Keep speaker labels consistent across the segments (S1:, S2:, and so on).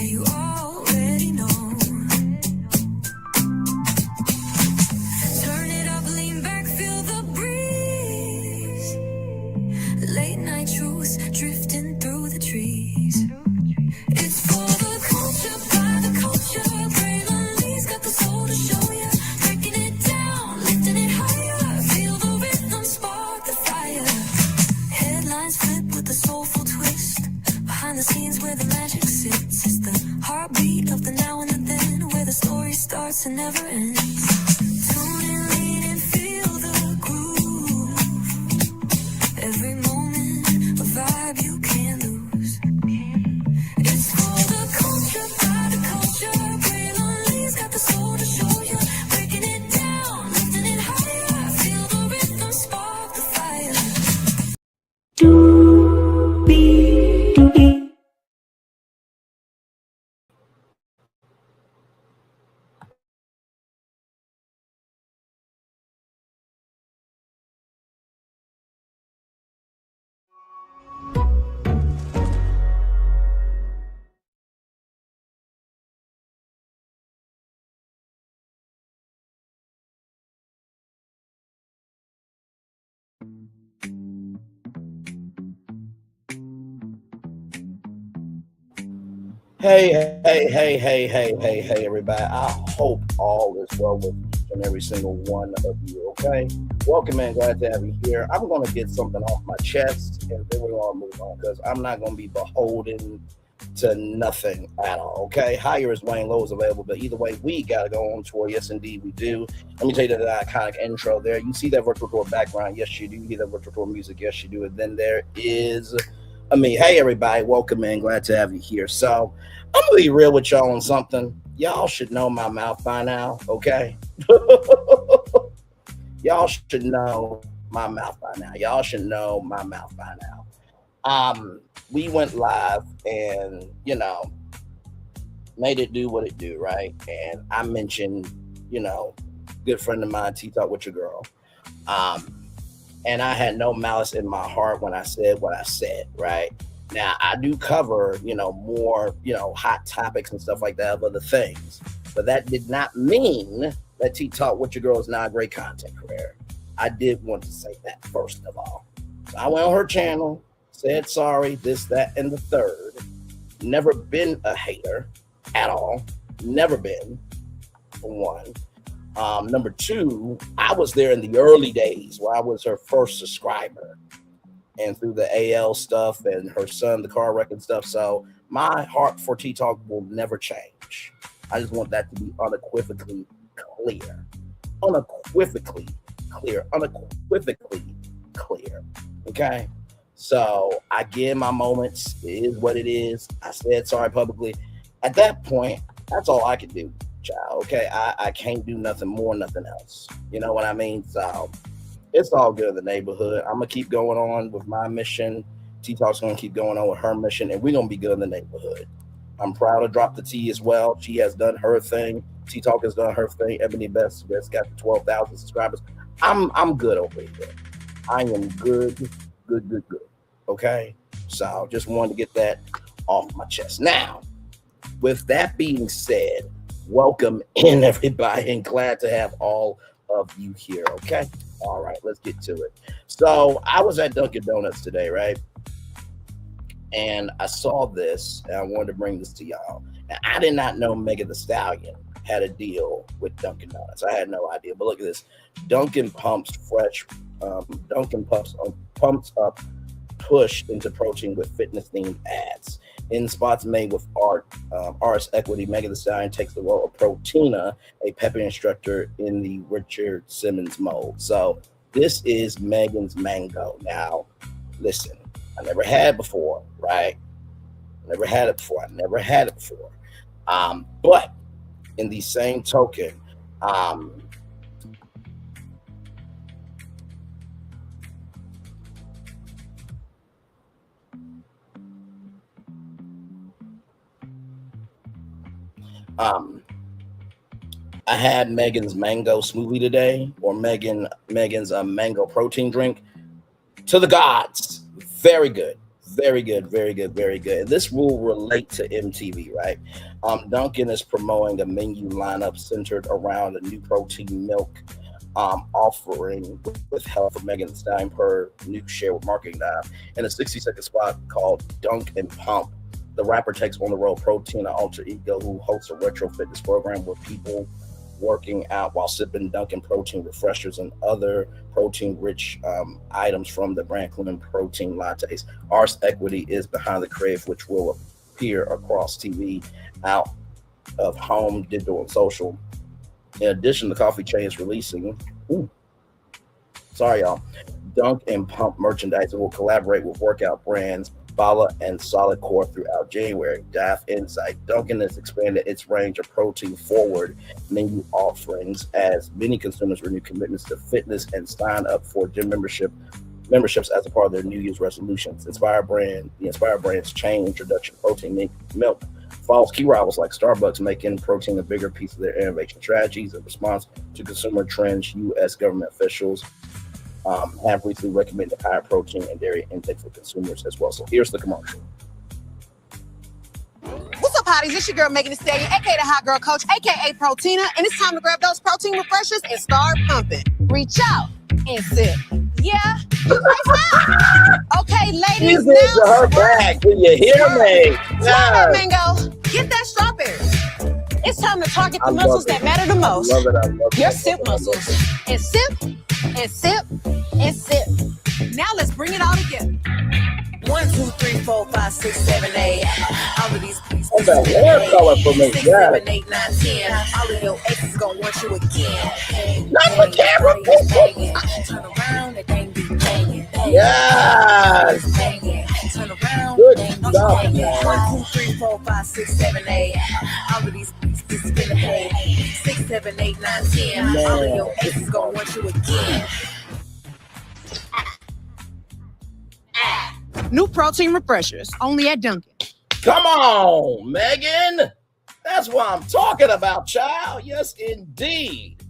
S1: you already know. Turn it up, lean back, feel the breeze. Late night truths drifting through the trees. It's for the culture, by the culture. Braylon Lee's got the soul to show ya. Breaking it down, lifting it higher. Feel the rhythm, spark the fire. Headlines flip with a soulful twist. Behind the scenes where the magic sits. It's the heartbeat of the now and the then, where the story starts and never ends. Tune in, lean and feel the groove. Every moment, a vibe you can't lose. It's for the culture, by the culture. Braylon Lee's got the soul to show you. Breaking it down, lifting it higher. Feel the rhythm, spark the fire.
S2: Hey, everybody. I hope all is well with each and every single one of you, okay? Welcome, man. Glad to have you here. I'm going to get something off my chest, and then we're going to move on, because I'm not going to be beholden to nothing at all, okay? Higher is Wayne Lowe is available, but either way, we got to go on tour. Yes, indeed, we do. Let me tell you that iconic intro there. You see that virtual tour background? Yes, you do. You hear that virtual tour music? Yes, you do. And then there is me. Hey, everybody. Welcome, man. Glad to have you here. So, I'm gonna be real with y'all on something. Y'all should know my mouth by now, okay? Y'all should know my mouth by now. Y'all should know my mouth by now. We went live and, made it do what it do, right? And I mentioned, good friend of mine, T-Talk with your girl. And I had no malice in my heart when I said what I said, right? Now, I do cover, more, hot topics and stuff like that of other things. But that did not mean that T-Talk with your girl is not a great content creator. I did want to say that, first of all. So I went on her channel, said sorry, this, that, and the third. Never been a hater at all. Never been, for one. Number two, I was there in the early days where I was her first subscriber. And through the AL stuff and her son, the car wreck and stuff. So my heart for T-Talk will never change. I just want that to be unequivocally clear. Unequivocally clear. Okay? So I give my moments. It is what it is. I said sorry publicly. At that point, that's all I could do, child. Okay? I can't do nothing more, nothing else. You know what I mean? So it's all good in the neighborhood. I'm going to keep going on with my mission. T-Talk's going to keep going on with her mission, and we're going to be good in the neighborhood. I'm proud to drop the T as well. She has done her thing. T-Talk has done her thing. Ebony Best has got 12,000 subscribers. I'm good over here. I am good. Okay? So just wanted to get that off my chest. Now, with that being said, welcome in, everybody, and glad to have all of you here, okay? All right, let's get to it. So I was at Dunkin' Donuts today, right? And I saw this, and I wanted to bring this to y'all. And I did not know Megan Thee Stallion had a deal with Dunkin' Donuts. I had no idea. But look at this. Dunkin' pumps up push into protein with fitness-themed ads. In spots made with artist equity, Megan Thee Stallion takes the role of Proteina, a pep instructor in the Richard Simmons mold. So this is Megan's Mango. Now, listen, I never had it before, right? I never had it before. But in the same token, I had Megan's mango smoothie today, or Megan's mango protein drink. To the gods, very good, Very good, very good, very good. And this will relate to MTV, right? Dunkin' is promoting a menu lineup centered around a new protein milk offering with help from Megan Thee Stallion per new share with Marketing Dive in a 60-second spot called Dunk and Pump. The rapper takes on the role Protein, an alter ego who hosts a retro fitness program where people working out while sipping Dunkin' protein refreshers and other protein-rich items from the brand, including protein lattes. Ars Equity is behind the creative, which will appear across TV, out of home, digital, and social. In addition, the coffee chain is releasing, sorry y'all, Dunk and Pump merchandise and will collaborate with workout brands Bala and Solid Core throughout January. Dive Insight. Dunkin' has expanded its range of protein-forward menu offerings as many consumers renew commitments to fitness and sign up for gym memberships as a part of their New Year's resolutions. The Inspired Brand's chain introduction protein milk follows key rivals like Starbucks, making protein a bigger piece of their innovation strategies. In response to consumer trends, U.S. government officials have recently recommended higher protein and dairy intake for consumers as well. So here's the commercial.
S3: What's up, hotties? It's your girl Megan Thee Stallion, aka the Hot Girl Coach, aka Proteina, and it's time to grab those protein refreshers and start pumping. Reach out and sip. Yeah. Okay, ladies, now
S2: her back. Do you hear me?
S3: Strawberry mango. Get that strawberry. It's time to target the muscles that matter the most.
S2: I love it.
S3: Your sip muscles. And sip, and sip, and sip. Now let's bring it all together. 1, 2, 3, 4, 5, 6, 7, 8. All of these pieces.
S2: That's a hair color for me.
S3: 6,
S2: Yeah.
S3: 7, 8, 9, 10. All of your exes gonna want you again.
S2: Not the camera.
S3: Turn around, that thing be banging.
S2: Yes.
S3: Turn around,
S2: Good
S3: bang,
S2: stuff,
S3: bang.
S2: man.
S3: 1, 2, 3, 4, 5, 6, 7, 8. All of these pieces spin ahead. 6, 7, 8, 9, 10. All of your exes gonna want you again. New protein refreshers, only at Dunkin'.
S2: Come on, Megan. That's what I'm talking about, child. Yes, indeed.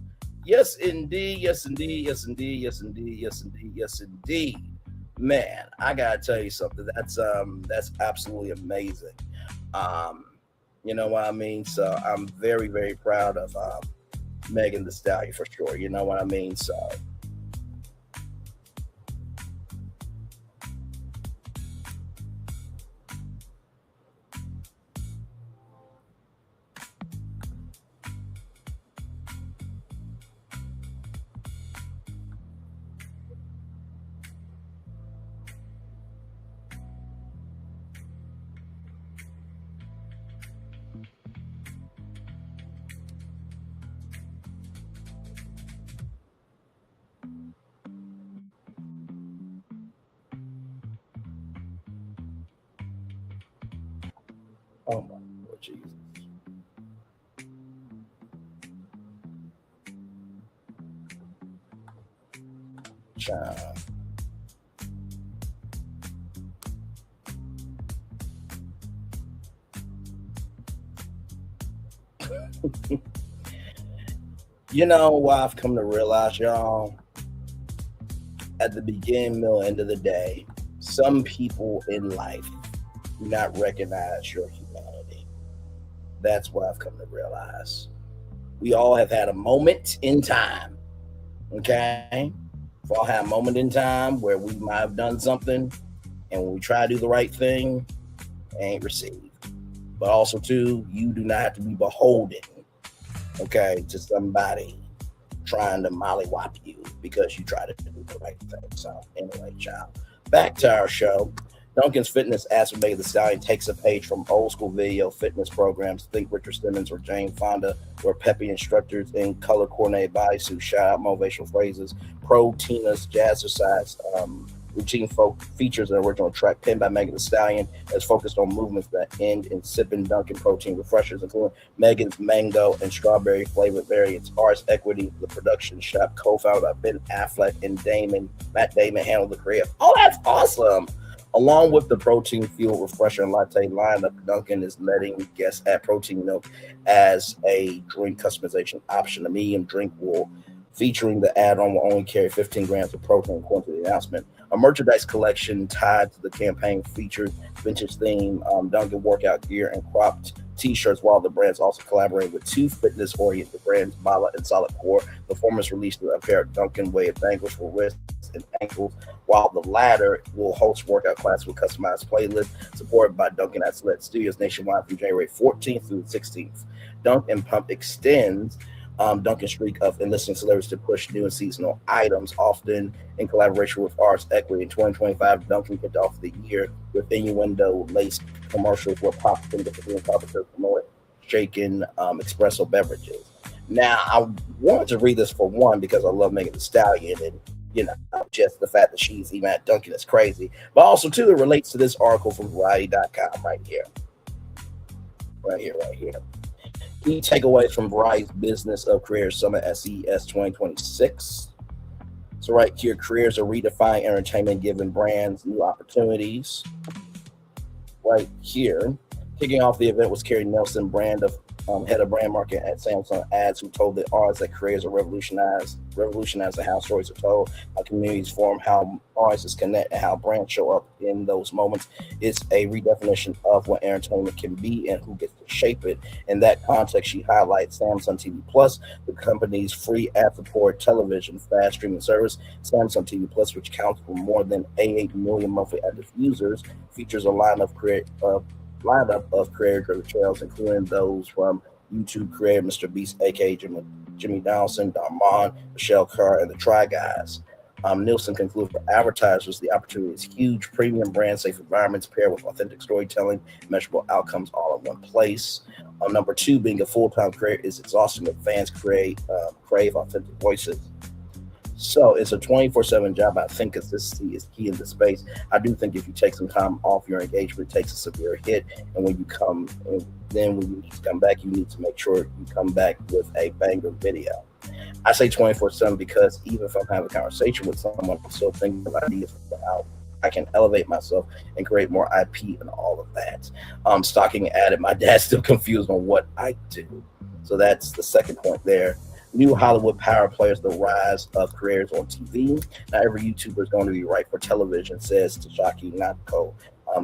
S2: Yes, indeed. Yes, indeed. Yes, indeed. Yes, indeed. Yes, indeed. Yes, indeed. Man, I gotta tell you something. That's absolutely amazing. You know what I mean? So I'm very, very proud of Megan Thee Stallion for sure. You know what I mean? So oh my Lord Jesus. Child. You know what I've come to realize, y'all? At the beginning, middle, end of the day, some people in life do not recognize your humanity. That's what I've come to realize. We all have had a moment in time, okay? We've all had a moment in time where we might have done something, and when we try to do the right thing, it ain't received. But also, too, you do not have to be beholden, okay, to somebody trying to mollywop you because you try to do the right thing. So anyway, child, back to our show. Dunkin's Fitness asked for Megan Thee Stallion takes a page from old school video fitness programs. Think Richard Simmons or Jane Fonda, where peppy instructors in color coordinated bodysuits shout out motivational phrases. Tina's jazzercise routine features an original track penned by Megan Thee Stallion that's focused on movements that end in sipping Dunkin' protein refreshers, including Megan's mango and strawberry flavored variants. Ars Equity, the production shop co-founded by Ben Affleck and Matt Damon, handled the creative. Oh, that's awesome. Along with the protein fueled refresher and latte lineup, Dunkin' is letting guests add protein milk as a drink customization option. A medium drink will featuring the add-on will only carry 15 grams of protein according to the announcement. A merchandise collection tied to the campaign featured vintage theme Dunkin' workout gear and cropped t-shirts, while the brands also collaborated with two fitness-oriented brands, Mala and Solid Core. The former released a pair of Dunkin' weighted bangles for wrists and ankles, while the latter will host workout classes with customized playlists supported by Dunkin' at Select Studios nationwide from January 14th through the 16th. Dunk and Pump extends Dunkin's streak of enlisting celebrities to push new and seasonal items, often in collaboration with Arts Equity. In 2025, Dunkin' kicked off the year with innuendo-laced commercials where pop singers and competitors promoted shaken espresso beverages. Now, I wanted to read this for one because I love Megan Thee Stallion, and just the fact that she's even at Dunkin' is crazy. But also, too, it relates to this article from Variety.com right here. Right here. Key takeaways from Variety's Business of Creators Summit at CES 2026. So right here, creators are redefining entertainment, giving brands new opportunities. Right here, kicking off the event was Carrie Nelson, head of brand marketing at Samsung Ads, who told the artists that creators are revolutionizing how stories are told, how communities form, how artists connect, and how brands show up in those moments. It's a redefinition of what entertainment can be and who gets to shape it. In that context, she highlights Samsung TV Plus, the company's free ad-supported television fast streaming service. Samsung TV Plus, which counts for more than 88 million monthly active users, features a lineup of creator-driven channels, including those from YouTube creator Mr. Beast, aka Jimmy Donaldson, Darman, Michelle Carr, and the Try Guys. Nielsen concluded for advertisers, the opportunity is huge. Premium brand safe environments paired with authentic storytelling, measurable outcomes all in one place. Number two, being a full-time creator is exhausting, but fans crave authentic voices. So it's a 24/7 job. I think consistency is key in this space. I do think if you take some time off your engagement, it takes a severe hit. And when you need to come back, you need to make sure you come back with a banger video. I say 24/7 because even if I'm having a conversation with someone, I'm still thinking of ideas for how I can elevate myself and create more IP and all of that. Stocking added, my dad's still confused on what I do. So that's the second point there. New Hollywood power players, the rise of creators on TV. Not every YouTuber is going to be right for television, says Tashaki Natko,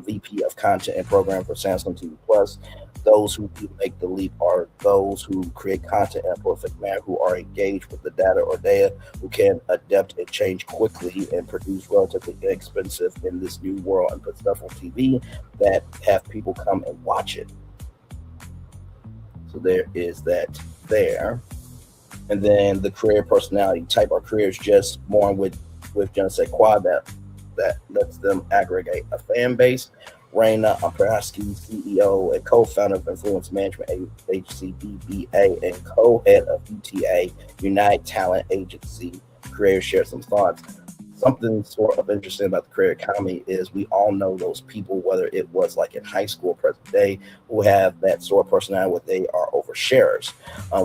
S2: VP of Content and Program for Samsung TV Plus. Those who do make the leap are those who create content in a perfect manner, who are engaged with the data, who can adapt and change quickly and produce relatively inexpensive in this new world and put stuff on TV that have people come and watch it. So there is that there. And then the career personality type are careers just born with je ne sais quoi that lets them aggregate a fan base. Raina Apraski, CEO and co-founder of influence management agency BBA and co-head of UTA Unite Talent Agency, creators share some thoughts. Something sort of interesting about the career economy is we all know those people, whether it was like in high school, present day, who have that sort of personality where they are oversharers.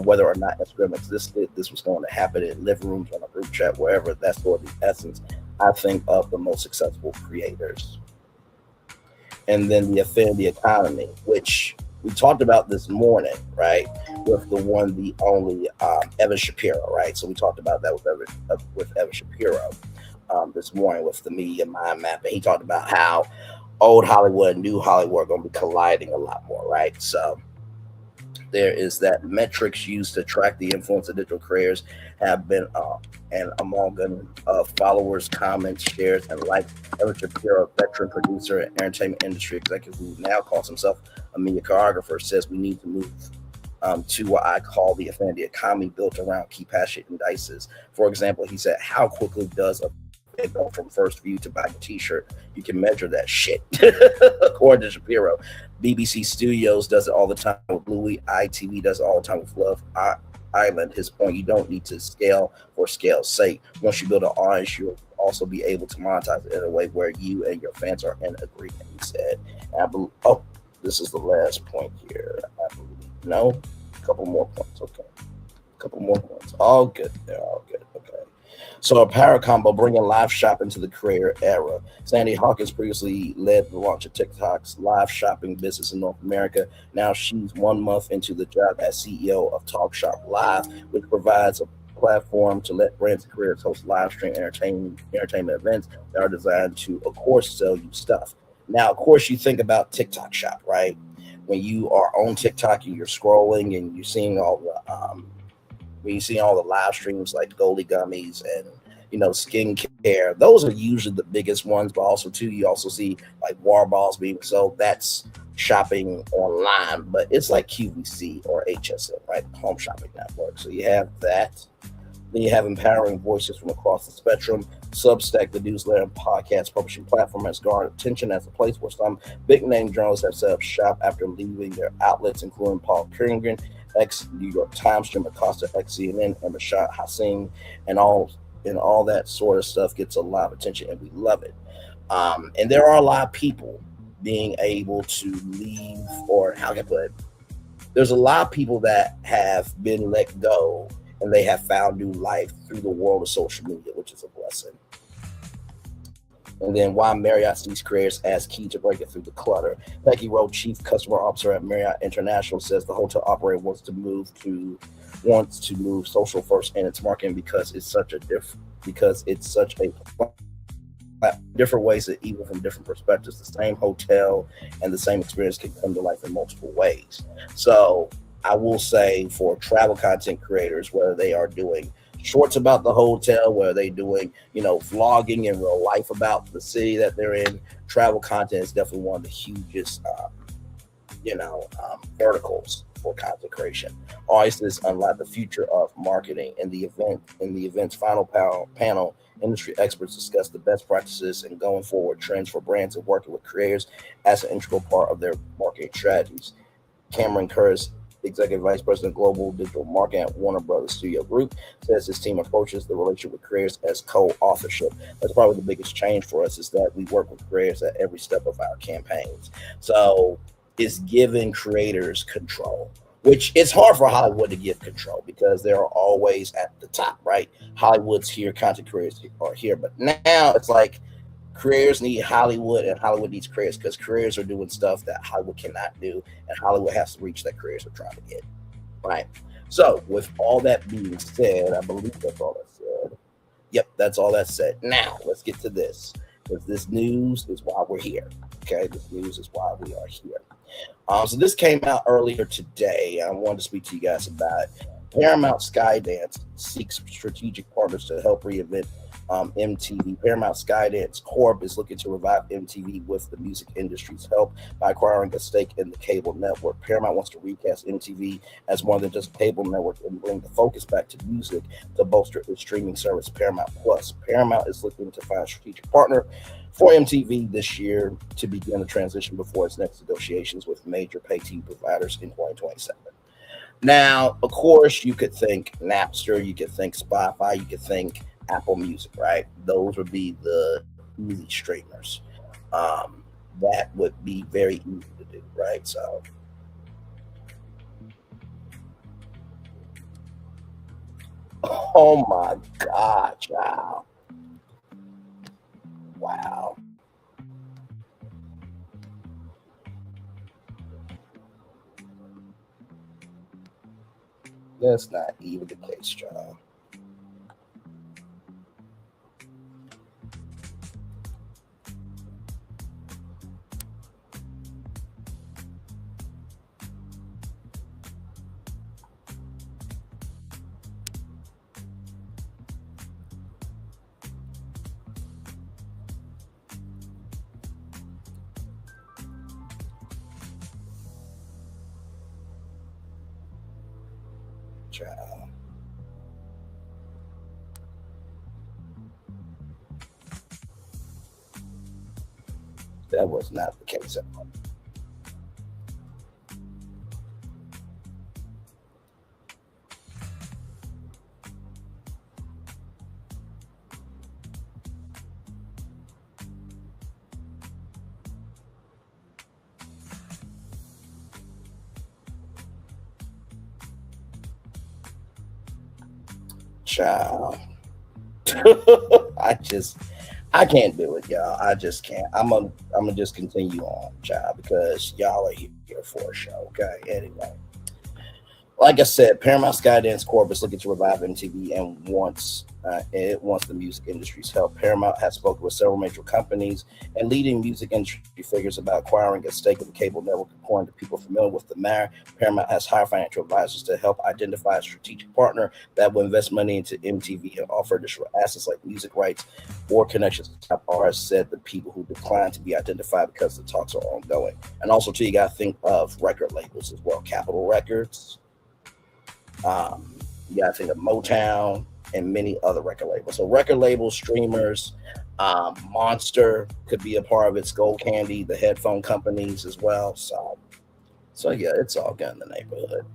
S2: Whether or not Instagram existed, this was going to happen in living rooms, on a group chat, wherever. That's sort of the essence, I think, of the most successful creators. And then the affinity economy, which we talked about this morning, right? With the one, the only Evan Shapiro, right? So we talked about that with Evan Shapiro this morning with the media mind map, and he talked about how old Hollywood and new Hollywood are going to be colliding a lot more, right? So there is that. Metrics used to track the influence of digital creators have been and among them followers, comments, shares, and likes. Evan Shapiro, veteran producer and entertainment industry executive who now calls himself a media choreographer, says we need to move to what I call the affinity economy, built around key passion indices. For example, he said, how quickly does a go from first view to buying a t-shirt? You can measure that shit. According to Shapiro, BBC Studios does it all the time with Bluey. ITV does it all the time with Love Island. His point, you don't need to scale for scale's sake. Once you build an audience, you'll also be able to monetize it in a way where you and your fans are in agreement, he said. And this is the last point here. I believe. No? A couple more points. Okay. A couple more points. All good. They're all good. Okay. So a power combo bringing live shopping to the creator era. Sandy Hawkins previously led the launch of TikTok's live shopping business in North America. Now she's 1 month into the job as CEO of Talk Shop Live, which provides a platform to let brands and creators host live stream entertainment events that are designed to, of course, sell you stuff. Now, of course, you think about TikTok Shop, right? When you are on TikTok and you're scrolling and you're seeing all the when you see all the live streams like Goldie Gummies and skincare, those are usually the biggest ones. But also too, you also see like War Balls being sold. That's shopping online, but it's like QVC or HSN, right? Home Shopping Network. So you have that. Then you have empowering voices from across the spectrum. Substack, the newsletter and podcast publishing platform, has garnered attention as a place where some big name journalists have set up shop after leaving their outlets, including Paul Kringren, ex New York Times, Jim Acosta, ex CNN, and Rashad Hassim, and all that sort of stuff gets a lot of attention, and we love it. And there are a lot of people being able to leave, or how can I put it? There's a lot of people that have been let go and they have found new life through the world of social media, which is a blessing. And then why Marriott sees creators as key to breaking through the clutter. Becky Rowe, Chief Customer Officer at Marriott International, says the hotel operator wants to move social first in its marketing because it's such a different ways that even from different perspectives, the same hotel and the same experience can come to life in multiple ways. So I will say for travel content creators, whether they are doing shorts about the hotel, whether they're doing, vlogging in real life about the city that they're in, travel content is definitely one of the hugest, verticals for content creation. Always this unlike the future of marketing. In the event's final panel, industry experts discuss the best practices and going forward trends for brands and working with creators as an integral part of their marketing strategies. Cameron Curtis, Executive Vice President Global Digital Marketing at Warner Brothers Studio Group, says his team approaches the relationship with creators as co-authorship. That's probably the biggest change for us, is that we work with creators at every step of our campaigns. So it's giving creators control, which it's hard for Hollywood to give control because they're always at the top, right? Hollywood's here, content creators are here. But now it's like creators need Hollywood and Hollywood needs creators, because creators are doing stuff that Hollywood cannot do, and Hollywood has to reach that creators are trying to get, right? So with all that being said, I believe that's all that said. Yep, that's all that said. Now let's get to this, because this news is why we're here. Okay, this news is why we are here. So this came out earlier today. I wanted to speak to you guys about it. Paramount Skydance seeks strategic partners to help reinvent MTV. Paramount Skydance Corp is looking to revive MTV with the music industry's help by acquiring a stake in the cable network. Paramount wants to recast MTV as more than just a cable network and bring the focus back to music to bolster its streaming service, Paramount Plus. Paramount is looking to find a strategic partner for MTV this year to begin the transition before its next negotiations with major pay TV providers in 2027. Now, of course, you could think Napster, you could think Spotify, you could think Apple Music, right? Those would be the easy streamers. That would be very easy to do, right? So, oh my God, child. Wow. That's not even the case, child. Child. That was not the case at all. Child. I can't do it, y'all. I just can't. I'm gonna just continue on, child, because y'all are here for a show. Okay. Anyway. Like I said, Paramount Skydance Corp is looking to revive MTV and wants the music industry's help. Paramount has spoken with several major companies and leading music industry figures about acquiring a stake of the cable network. According to people familiar with the matter, Paramount has hired financial advisors to help identify a strategic partner that will invest money into MTV and offer additional assets like music rights or connections to top artists, said the people who declined to be identified because the talks are ongoing. And also, too, you got to think of record labels as well. Capitol Records, you got to think of Motown and many other record labels. So record labels, streamers, Monster could be a part of it. Gold Candy, the headphone companies as well. So yeah, it's all good in the neighborhood.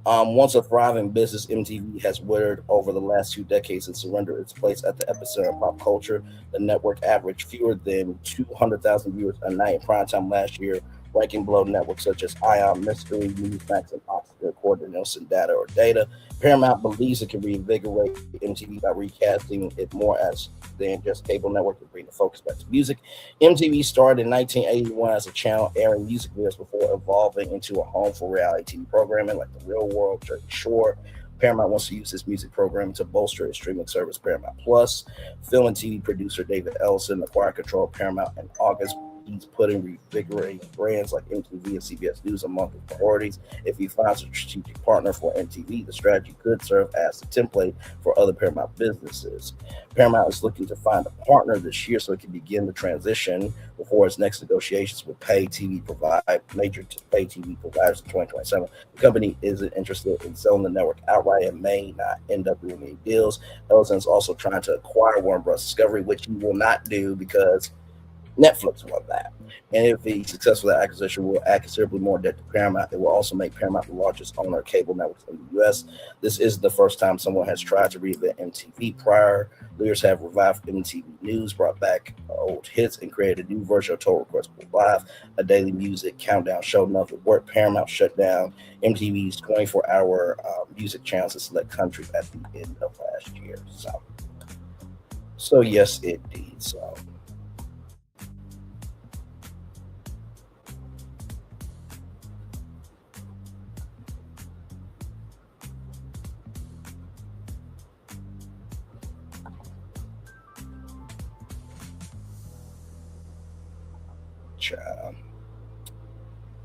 S2: Once a thriving business, MTV has withered over the last 2 decades and surrendered its place at the epicenter of pop culture. The network averaged fewer than 200,000 viewers a night in primetime last year, ranking below networks such as Ion, Mystery, Newsmax, and Oscar, according to Nielsen data or data. Paramount believes it can reinvigorate MTV by recasting it more as than just cable network to bring the focus back to music. MTV started in 1981 as a channel airing music videos before evolving into a home for reality TV programming like The Real World, Jersey Shore. Paramount wants to use this music program to bolster its streaming service, Paramount Plus. Film and TV producer David Ellison acquired control of Paramount in August. He's putting revigorating brands like MTV and CBS News among his priorities. If he finds a strategic partner for MTV, the strategy could serve as the template for other Paramount businesses. Paramount is looking to find a partner this year so it can begin the transition before its next negotiations with major pay TV providers in 2027. The company isn't interested in selling the network outright and may not end up doing any deals. Ellison is also trying to acquire Warner Bros. Discovery, which he will not do because Netflix won that. And if he's successful, that acquisition will add considerably more debt to Paramount. It will also make Paramount the largest owner of cable networks in the U.S. This is the first time someone has tried to reinvent MTV. Prior leaders have revived MTV News, brought back old hits, and created a new version of Total Request Live, a daily music countdown show. Nothing worked. Paramount shut down MTV's 24-hour music channels in select countries at the end of last year. So yes, it did. So.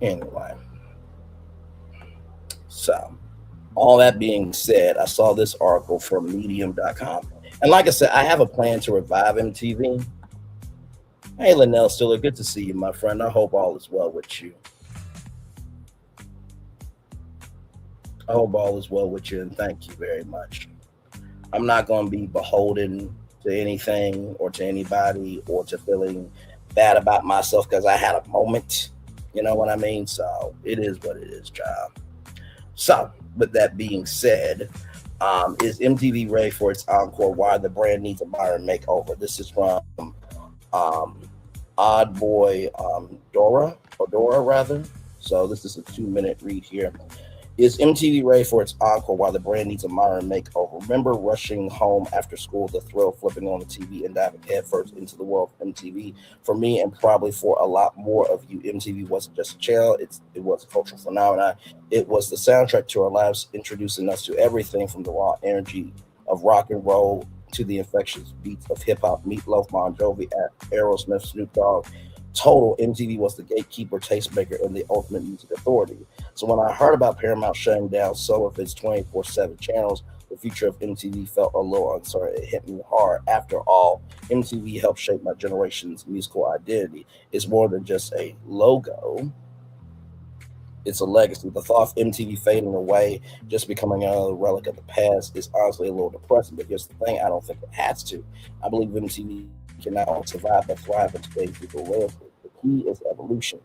S2: Anyway, so all that being said, I saw this article from medium.com. And like I said, I have a plan to revive MTV. Hey, Linnell Stiller, good to see you, my friend. I hope all is well with you. And thank you very much. I'm not going to be beholden to anything or to anybody or to feeling bad about myself because I had a moment. You know what I mean? So it is what it is, child. So with that being said, is MTV ready for its encore? Why the brand needs a modern makeover? This is from Odd Boy Dora rather. So this is a 2-minute read here. Is MTV ready for its encore while the brand needs a modern makeover? Remember rushing home after school, the thrill of flipping on the TV and diving headfirst into the world of MTV? For me, and probably for a lot more of you, MTV wasn't just a channel. It was a cultural phenomenon. It was the soundtrack to our lives, introducing us to everything from the raw energy of rock and roll to the infectious beats of hip-hop, Meatloaf, Bon Jovi, Aerosmith, Snoop Dogg. Total, MTV was the gatekeeper, tastemaker, and the ultimate music authority. So when I heard about Paramount shutting down some of its 24/7 channels, the future of MTV felt a little uncertain. It hit me hard. After all, MTV helped shape my generation's musical identity. It's more than just a logo. It's a legacy. The thought of MTV fading away, just becoming another relic of the past, is honestly a little depressing. But here's the thing, I don't think it has to. I believe MTV can not only survive but thrive in today's digital landscape. The key is evolution.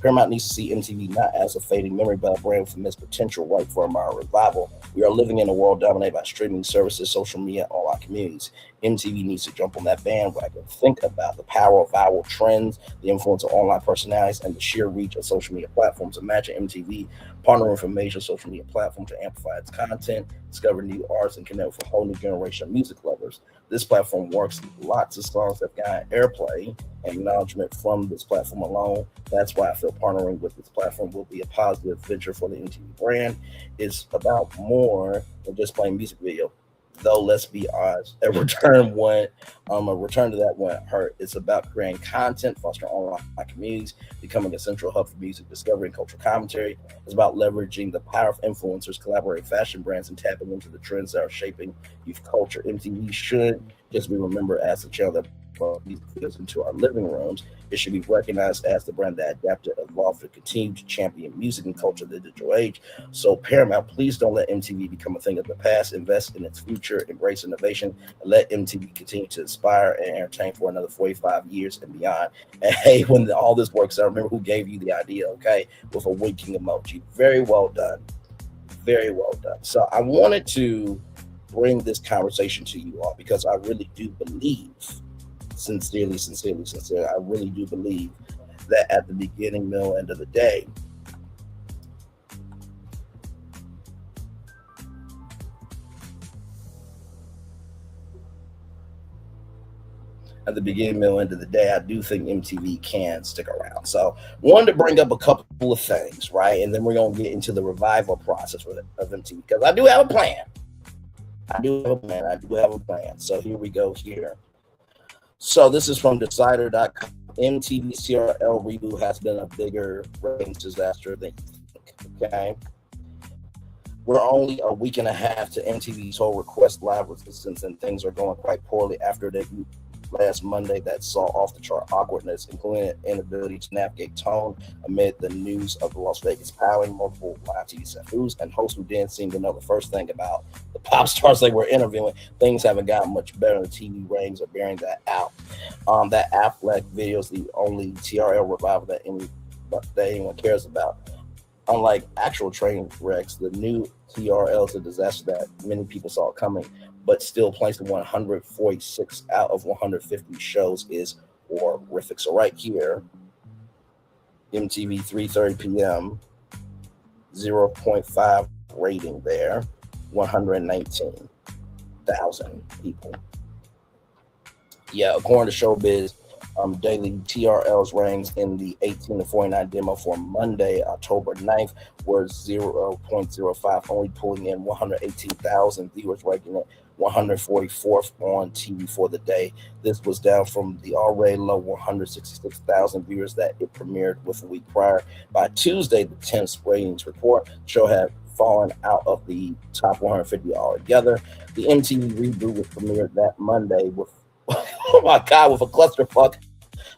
S2: Paramount needs to see MTV not as a fading memory, but a brand with immense potential right for a modern revival. We are living in a world dominated by streaming services, social media, and online communities. MTV needs to jump on that bandwagon. Think about the power of viral trends, the influence of online personalities, and the sheer reach of social media platforms. Imagine MTV partnering with a major social media platform to amplify its content, discover new artists, and connect with a whole new generation of music lovers. This platform works. Lots of songs have gotten airplay and acknowledgement from this platform alone. That's why I feel partnering with this platform will be a positive venture for the MTV brand. It's about more than just playing music video. Though let's be honest, a return to that won't hurt. It's about creating content, fostering online communities, becoming a central hub for music discovery and cultural commentary. It's about leveraging the power of influencers, collaborating fashion brands, and tapping into the trends that are shaping youth culture. MTV should just be remembered as the channel that brought music videos into our living rooms. It should be recognized as the brand that adapted, evolved, and continued to champion music and culture in the digital age. So, Paramount, please don't let MTV become a thing of the past. Invest in its future, embrace innovation, and let MTV continue to inspire and entertain for another 45 years and beyond. And hey, when all this works out, remember who gave you the idea, okay? With a winking emoji. Very well done. Very well done. So, I wanted to bring this conversation to you all because I really do believe, sincerely, I really do believe that at the beginning, middle, end of the day, end of the day, I do think MTV can stick around. So, wanted to bring up a couple of things, right? And then we're going to get into the revival process of MTV because I do have a plan. So, here we go here. So this is from Decider.com. MTV's TRL reboot has been a bigger ratings disaster than you think. Okay. We're only a week and a half to MTV's whole request live resistance, and things are going quite poorly after they last Monday that saw off the chart awkwardness, including an inability to navigate tone amid the news of the Las Vegas piling, multiple live TV snafus, and hosts who didn't seem to know the first thing about the pop stars they were interviewing. Things haven't gotten much better. The TV ratings are bearing that out. That Affleck video is the only TRL revival that anyone cares about. Unlike actual train wrecks, the new TRL is a disaster that many people saw coming, but still placing 146 out of 150 shows is horrific. So right here, MTV 3:30 p.m., 0.5 rating there, 119,000 people. Yeah, according to Showbiz, daily TRL's ratings in the 18 to 49 demo for Monday, October 9th, were 0.05, only pulling in 118,000 viewers, ranking it 144th on TV for the day. This was down from the already low 166,000 viewers that it premiered with a week prior. By Tuesday, the 10th ratings report, the show had fallen out of the top 150 altogether. The MTV reboot was premiered that Monday with oh my God, with a clusterfuck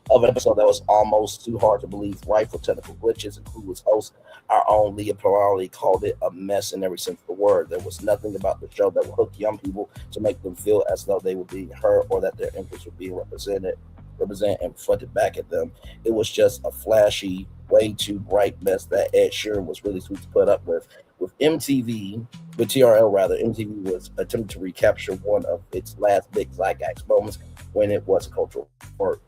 S2: of an episode that was almost too hard to believe, rife with technical glitches, including its host, our own Leah Pirali, called it a mess in every sense of the word. There was nothing about the show that would hook young people to make them feel as though they were being heard or that their interests were being represented and reflected back at them. It was just a flashy, way too bright mess that Ed Sheeran was really sweet to put up with. With TRL rather, MTV was attempting to recapture one of its last big zeitgeist moments when it was a cultural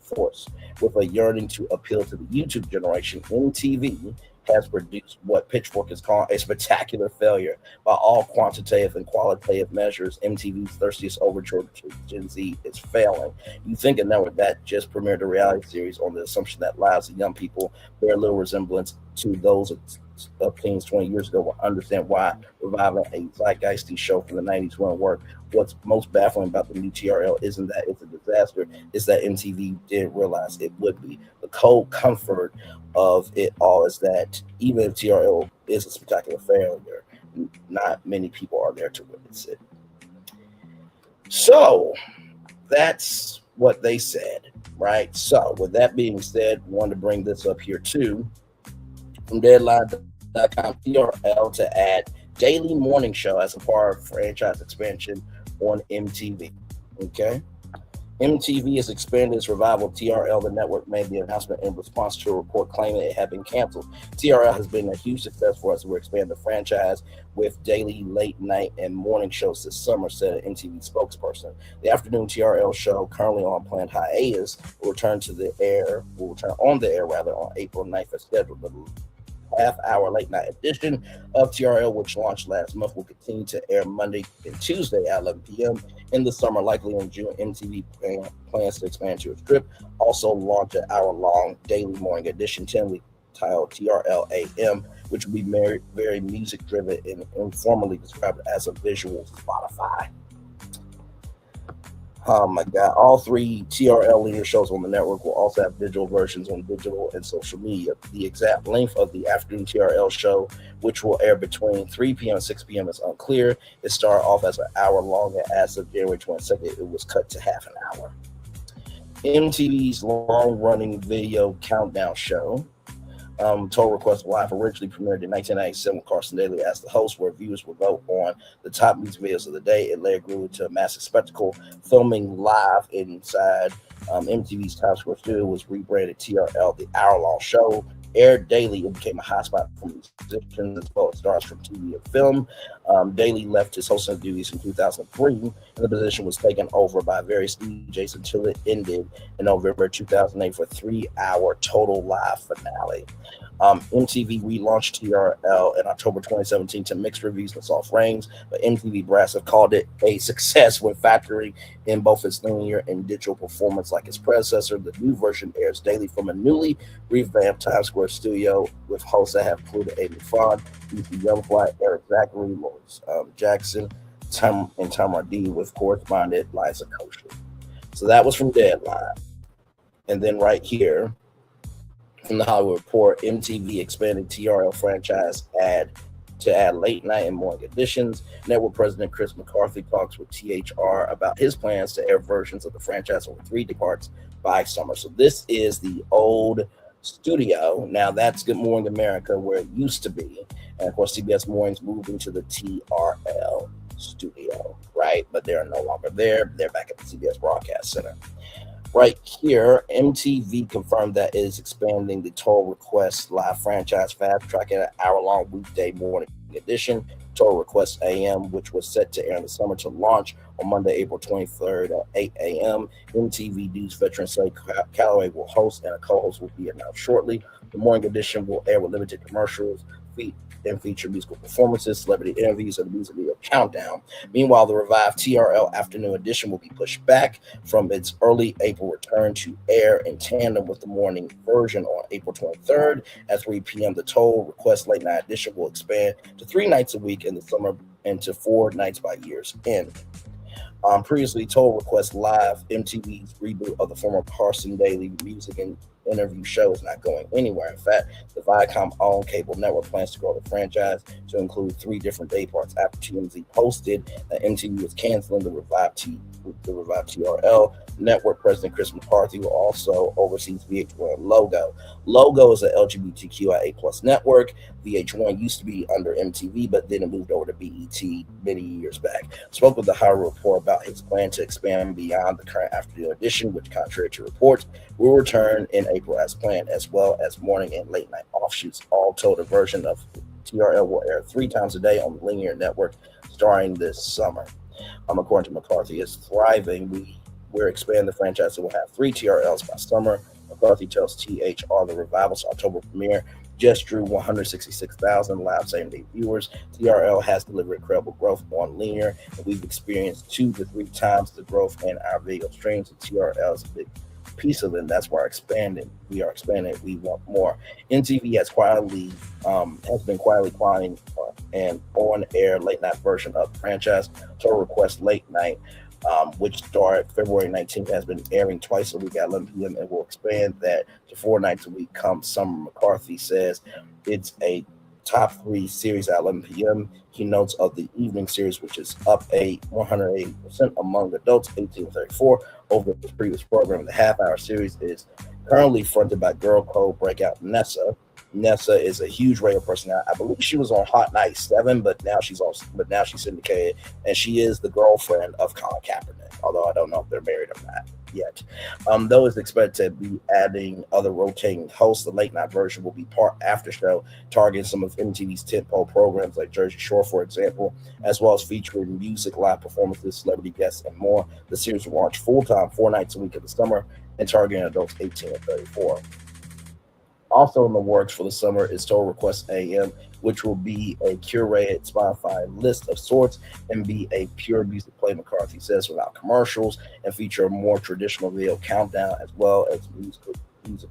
S2: force. With a yearning to appeal to the YouTube generation, MTV has produced what Pitchfork is calling a spectacular failure. By all quantitative and qualitative measures, MTV's thirstiest overture to Gen Z is failing. You think a network that just premiered a reality series on the assumption that lives of young people bear little resemblance to those of teens 20 years ago will understand why reviving a zeitgeisty show from the 90s won't work. What's most baffling about the new TRL isn't that it's a disaster, it's that MTV didn't realize it would be. The cold comfort of it all is that even if TRL is a spectacular failure, not many people are there to witness it. So that's what they said, right? So with that being said, I wanted to bring this up here too. From Deadline.com, TRL to add daily morning show as a part of franchise expansion on MTV. Okay. MTV has expanded its revival of TRL. The network made the announcement in response to a report claiming it had been canceled. TRL has been a huge success for us. We're expanding the franchise with daily, late night, and morning shows this summer, said an MTV spokesperson. The afternoon TRL show, currently on planned hiatus, will return on the air on April 9th as scheduled. The half-hour late-night edition of TRL, which launched last month, will continue to air Monday and Tuesday at 11 p.m. in the summer, likely in June. MTV plans to expand to a strip, also launch an hour-long daily morning edition, titled TRL AM, which will be very music-driven and informally described as a visual Spotify. Oh my God. All three TRL linear shows on the network will also have digital versions on digital and social media. The exact length of the afternoon TRL show, which will air between 3 p.m. and 6 p.m., is unclear. It started off as an hour long, and as of January 22nd, it was cut to half an hour. MTV's long-running video countdown show, Total Request Live, originally premiered in 1997 with Carson Daly as the host, where viewers would vote on the top music videos of the day. It later grew into a massive spectacle, filming live inside MTV's Times Square studio. Was rebranded TRL. The hour-long show aired daily. It became a hotspot for musicians as well as stars from TV and film. Daly left his hosting duties in 2003, and the position was taken over by various DJs until it ended in November 2008 for a 3-hour total live finale. MTV relaunched TRL in October 2017 to mixed reviews and soft ratings, but MTV brass have called it a success when factoring in both its linear and digital performance like its predecessor. The new version airs daily from a newly revamped Times Square studio with hosts that have included Amy Fond, E.T. Youngfly, Eric Zachary, Lawrence Jackson, and Tamara D, with correspondent Liza Kosher. So that was from Deadline. And then right here, from the Hollywood Report, MTV expanding TRL franchise to add late night and morning editions. Network President Chris McCarthy talks with THR about his plans to air versions of the franchise over 3 parts by summer. So this is the old studio. Now that's Good Morning America, where it used to be. And of course, CBS Mornings moving to the TRL studio, right? But they're no longer there. They're back at the CBS Broadcast Center. Right here, MTV confirmed that it is expanding the Total Request Live franchise, fast-tracking an hour-long weekday morning edition, Total Request AM, which was set to air in the summer, to launch on Monday, April 23rd at 8 a.m. MTV News veteran Slade Calloway will host, and a co-host will be announced shortly. The morning edition will air with limited commercials, and feature musical performances, celebrity interviews, and the music video countdown. Meanwhile, the revived TRL Afternoon Edition will be pushed back from its early April return to air in tandem with the morning version on April 23rd at 3 p.m. The Total Request Late Night Edition will expand to 3 nights a week in the summer and to 4 nights by year's end. Previously, Total Request Live, MTV's reboot of the former Carson Daly music and interview show, is not going anywhere. In fact, the Viacom-owned cable network plans to grow the franchise to include 3 different day parts. After TMZ posted that MTV was canceling the revived TRL, network president Chris McCarthy will also oversee VH1 Logo. Logo is an LGBTQIA+ network. VH1 used to be under MTV, but then it moved over to BET many years back. Spoke with the Hollywood Report about his plan to expand beyond the current afternoon edition, which, contrary to reports, will return in April as planned, as well as morning and late night offshoots. All told, a version of TRL will air 3 times a day on the linear network starting this summer. According to McCarthy, is thriving. We're expanding the franchise, so we'll have 3 TRLs by summer. McCarthy tells THR the revival's October premiere just drew 166,000 live same-day viewers. TRL has delivered incredible growth on linear, and we've experienced 2 to 3 times the growth in our video streams. And TRL is a big piece of it, and that's why we are expanding. We want more. MTV has been quietly planning an on-air late-night version of the franchise, Total Request Late Night, which started February 19th, has been airing twice a week at 11 p.m. and will expand that to 4 nights a week come summer. McCarthy says it's a top 3 series at 11 p.m. He notes of the evening series, which is up 180% among adults 18 to 34 over the previous program. The half-hour series is currently fronted by girl code breakout Nessa. Nessa is a huge radio personality. I believe she was on Hot 97, but now she's syndicated, and she is the girlfriend of Colin Kaepernick, although I don't know if they're married or not. yet. Though it's expected to be adding other rotating hosts, the late night version will be part after show, targeting some of MTV's tentpole programs like Jersey Shore, for example, as well as featuring music, live performances, celebrity guests, and more. The series will launch full time 4 nights a week in the summer and targeting adults 18 and 34. Also in the works for the summer is Total Request AM, which will be a curated Spotify list of sorts and be a pure music play, McCarthy says, without commercials, and feature a more traditional video countdown as well as music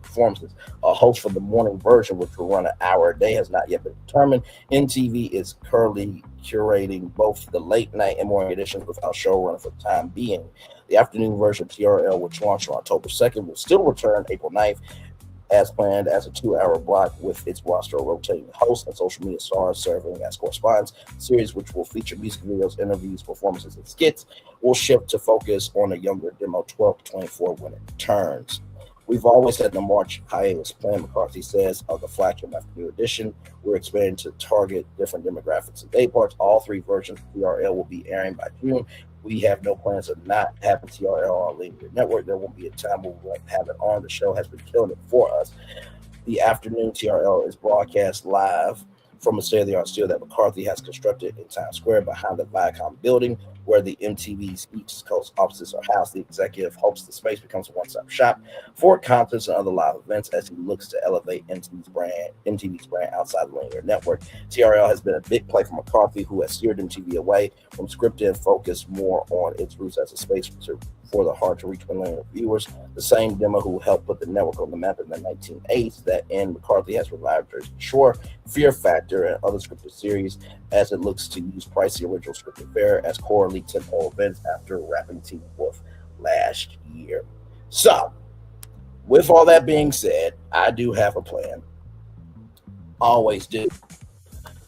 S2: performances. A host for the morning version, which will run an hour a day, has not yet been determined. MTV is currently curating both the late night and morning editions without showrunner for the time being. The afternoon version of TRL, which launched on October 2nd, will still return April 9th as planned as a 2-hour block with its roster of rotating hosts and social media stars serving as correspondents. The series, which will feature music videos, interviews, performances, and skits, will shift to focus on a younger demo 12 to 24 when it returns. We've always had the March hiatus plan, McCarthy says, of the flagship afternoon edition. We're expanding to target different demographics and day parts. All 3 versions of TRL will be airing by June. We have no plans of not having TRL on linear network. There won't be a time when we won't have it on. The show has been killing it for us. The afternoon TRL is broadcast live from a state-of-the-art studio that McCarthy has constructed in Times Square behind the Viacom building, where the MTV's East Coast offices are housed. The executive hopes the space becomes a one-stop shop for concerts and other live events as he looks to elevate MTV's brand outside the linear network. TRL has been a big play for McCarthy, who has steered MTV away from scripted and focused more on its roots as a space for the hard-to-reach millennial viewers. The same demo who helped put the network on the map in the 1980s, that in McCarthy has revived Jersey Shore, Fear Factor, and other scripted series as it looks to use pricey original scripted fare as core league tentpole events after wrapping Teen Wolf last year. So, with all that being said, I do have a plan. Always do.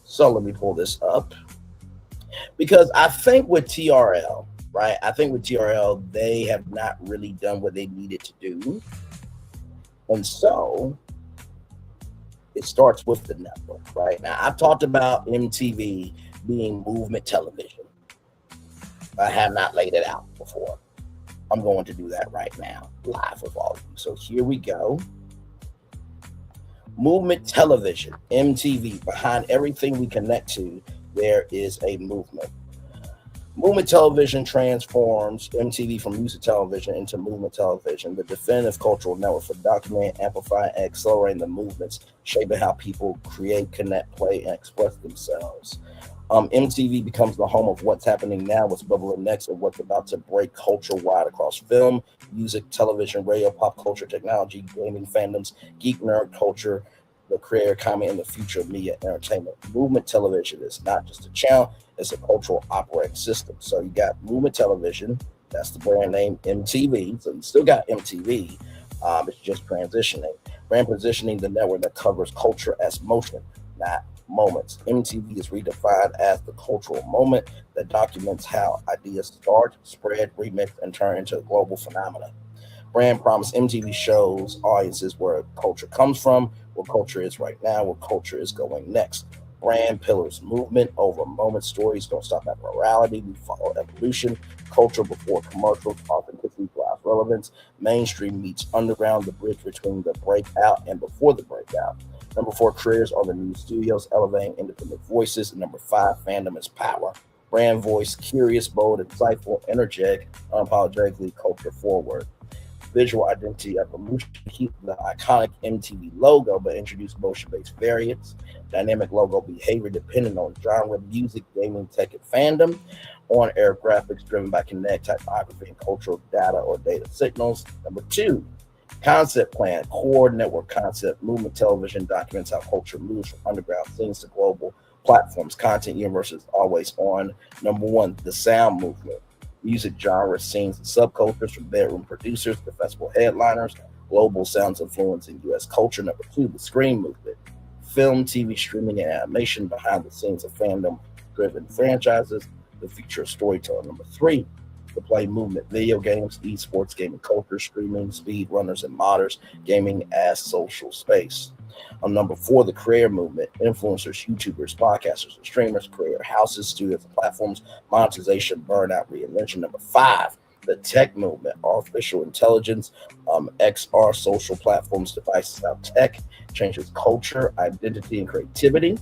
S2: So let me pull this up. Because I think with TRL, right? I think with TRL, they have not really done what they needed to do. And so it starts with the network, right? Now, I've talked about MTV being movement television. I have not laid it out before. I'm going to do that right now, live with all of you. So here we go. Movement television, MTV. Behind everything we connect to, there is a movement. Movement television transforms MTV from music television into movement television, the definitive cultural network for documenting, amplifying, and accelerating the movements, shaping how people create, connect, play, and express themselves. MTV becomes the home of what's happening now, what's bubbling next, and what's about to break culture-wide across film, music, television, radio, pop culture, technology, gaming fandoms, geek nerd culture, the creator economy, and the future of media entertainment. Movement television is not just a channel, it's a cultural operating system. So you got movement television, that's the brand name MTV. So you still got MTV, it's just transitioning. Brand positioning the network that covers culture as motion, not moments. MTV is redefined as the cultural moment that documents how ideas start, spread, remix, and turn into a global phenomenon. Brand promise: MTV shows audiences where culture comes from, where culture is right now, where culture is going next. Brand pillars: movement over moment. Stories don't stop at morality. We follow evolution. Culture before commercials. Authenticity drives relevance. Mainstream meets underground. The bridge between the breakout and before the breakout. Number 4, creators are the new studios, elevating independent voices. And number 5, fandom is power. Brand voice: curious, bold, insightful, energetic, unapologetically culture forward. Visual identity evolution: keep the iconic MTV logo, but introduce motion-based variants. Dynamic logo behavior depending on genre, music, gaming, tech, and fandom. On-air graphics driven by kinetic typography and cultural data or data signals. Number 2, concept plan: core network concept. Movement television documents how culture moves from underground scenes to global platforms. Content universe is always on. Number 1, the sound movement: music genre, scenes, and subcultures, from bedroom producers to festival headliners. Global sounds influencing U.S. culture. Number 2, the screen movement: film, TV, streaming, and animation behind the scenes of fandom-driven franchises. The future of storytelling. Number 3, the play movement: video games, esports, gaming culture, streaming, speed runners, and modders. Gaming as social space. Number 4, the creator movement: influencers, YouTubers, podcasters, and streamers, creator houses, studios, and platforms. Monetization, burnout, reinvention. Number 5, The tech movement, artificial intelligence, XR, social platforms, devices, how tech changes culture, identity, and creativity.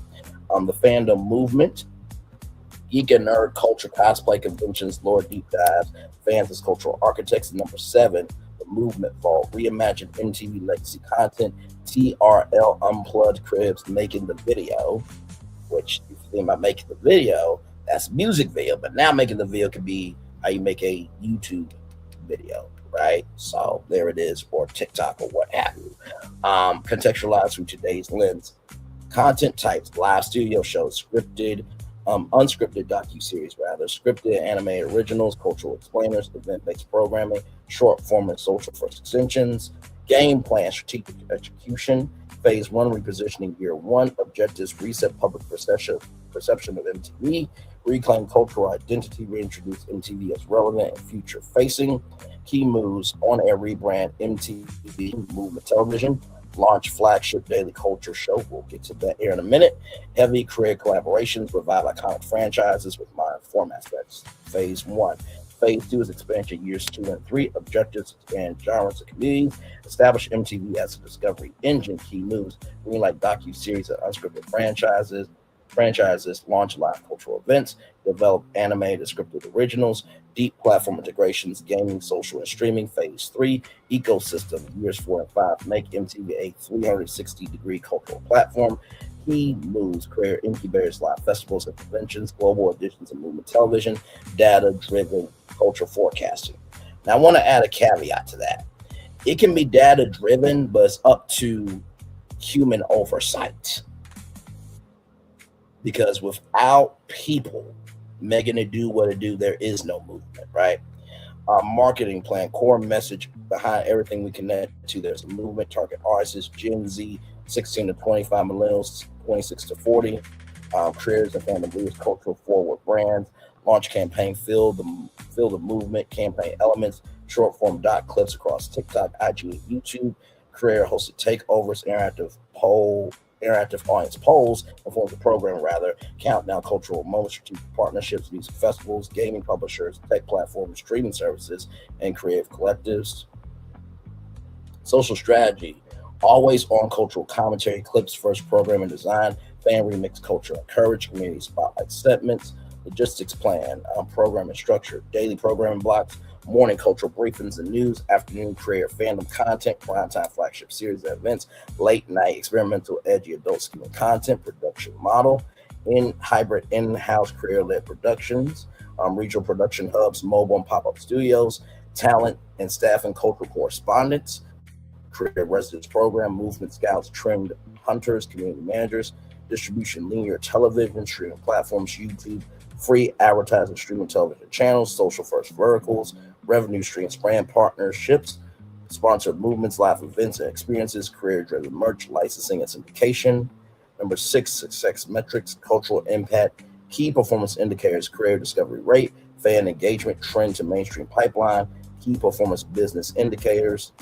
S2: The fandom movement, geek and nerd culture, cosplay conventions, lore deep dives, fans as cultural architects. And number seven, the movement vault, reimagined MTV legacy content, TRL unplugged cribs, making the video, which if you think about making the video, that's music video, but now making the video could be how you make a YouTube video, right? So there it is, or TikTok or what have you. Contextualized through today's lens. Content types, live studio shows, scripted, unscripted docu-series rather, scripted animated originals, cultural explainers, event-based programming, short form and social first extensions, game plan, strategic execution, phase one, repositioning year one, objectives, reset public perception of MTV, reclaim cultural identity, reintroduce MTV as relevant and future facing, key moves, on-air rebrand, MTV movement television, launch flagship daily culture show. We'll get to that here in a minute. Heavy career collaborations, revive iconic franchises with modern formats. That's phase one. Phase two is expansion years 2 and 3. Objectives, expand genres and communities. Establish MTV as a discovery engine. Key moves, greenlight docu-series and unscripted franchises, launch live cultural events, develop animated scripted originals, deep platform integrations, gaming, social, and streaming. Phase 3, ecosystem, years 4 and 5, make MTV a 360-degree cultural platform. Key moves, career incubators, live festivals and conventions, global editions of movement television, data-driven culture forecasting. Now, I want to add a caveat to that. It can be data-driven, but it's up to human oversight. Because without people making it do what it do, there is no movement, right? Marketing plan, core message behind everything we connect to. There's a movement, target audiences, Gen Z, 16 to 25, millennials, 26 to 40, creators and fandom leaders, cultural forward brands, launch campaign, feel the movement, campaign elements, short form dot clips across TikTok, IG, and YouTube, creator hosted takeovers, interactive audience polls, informs the program rather, countdown, cultural moments, strategic partnerships, music festivals, gaming publishers, tech platforms, streaming services, and creative collectives. Social strategy, always on cultural commentary, clips, first program and design, fan remix, culture encourage, community spotlight segments, logistics plan, programming structure, daily programming blocks, morning cultural briefings and news, afternoon creator fandom content, primetime flagship series and events, late night experimental edgy adult scheme content, production model, hybrid in-house creator-led productions, regional production hubs, mobile and pop-up studios, talent and staff and cultural correspondence, career residence program, movement scouts, trend hunters, community managers, distribution, linear television, streaming platforms, YouTube, free advertising, streaming television channels, social first verticals, revenue streams, brand partnerships, sponsored movements, live events and experiences, career-driven merch, licensing and syndication. Number 6, success metrics, cultural impact, key performance indicators, career discovery rate, fan engagement, trend to mainstream pipeline, key performance business indicators,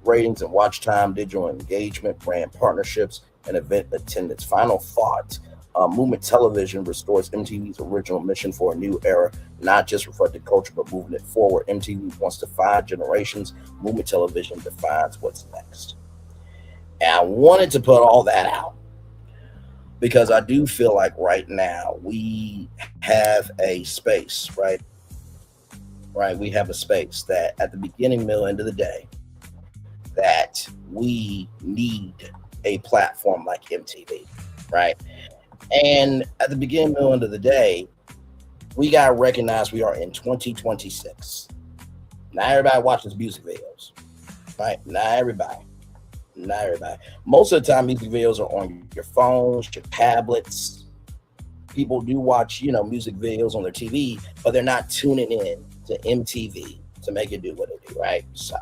S2: ratings and watch time, digital engagement, brand partnerships, and event attendance. Final thought. Movement television restores MTV's original mission for a new era, not just reflecting culture, but moving it forward. MTV wants to define generations. Movement television defines what's next. And I wanted to put all that out because I do feel like right now we have a space, right? We have a space that at the beginning, middle, end of the day, that we need a platform like MTV, right? And at the beginning, middle, end of the day, we got to recognize we are in 2026. Not everybody watches music videos, right? Not everybody. Most of the time, music videos are on your phones, your tablets. People do watch, music videos on their TV, but they're not tuning in to MTV to make it do what it do, right? So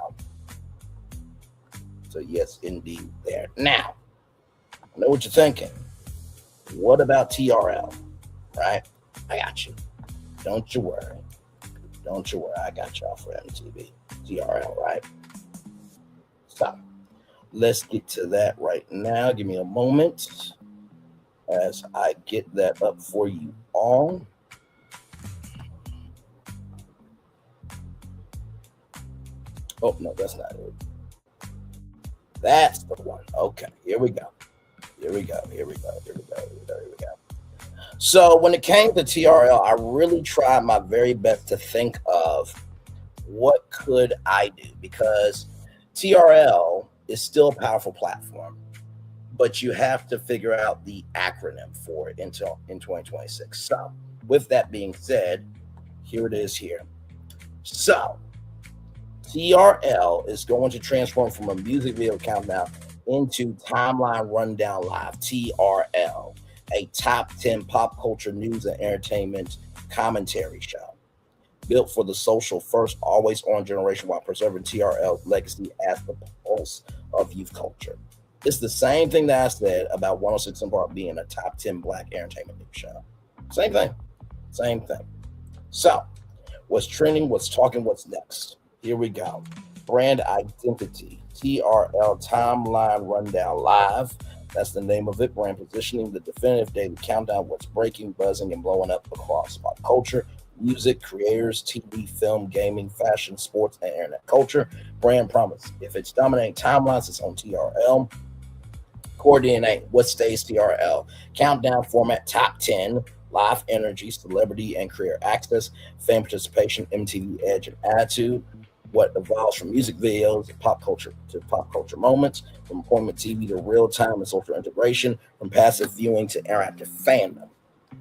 S2: yes, indeed, there. Now, I know what you're thinking. What about TRL, right? I got you. Don't you worry. I got y'all for MTV. TRL, right? So, let's get to that right now. Give me a moment as I get that up for you all. Oh no, that's not it. That's the one. Okay, here we go. Here we go. Here we go. Here we go. Here we go. Here we go. So when it came to TRL, I really tried my very best to think of what could I do, because TRL is still a powerful platform, but you have to figure out the acronym for it until in 2026. So with that being said, here it is here. So TRL is going to transform from a music video countdown into Timeline Rundown Live, TRL, a top 10 pop culture news and entertainment commentary show built for the social first, always on generation while preserving TRL's legacy as the pulse of youth culture. It's the same thing that I said about 106 & Park being a top 10 black entertainment news show. Same thing. Same thing. So, what's trending, what's talking, what's next? Here we go. Brand identity, TRL Timeline Rundown Live. That's the name of it. Brand positioning, the definitive daily countdown, what's breaking, buzzing, and blowing up across pop culture, music, creators, TV, film, gaming, fashion, sports, and internet culture. Brand promise. If it's dominating timelines, it's on TRL. Core DNA, what stays TRL? Countdown format, top 10, live energy, celebrity, and career access, fan participation, MTV edge, and attitude. What evolves from music videos to pop culture moments, from appointment TV to real time and social integration, from passive viewing to interactive fandom,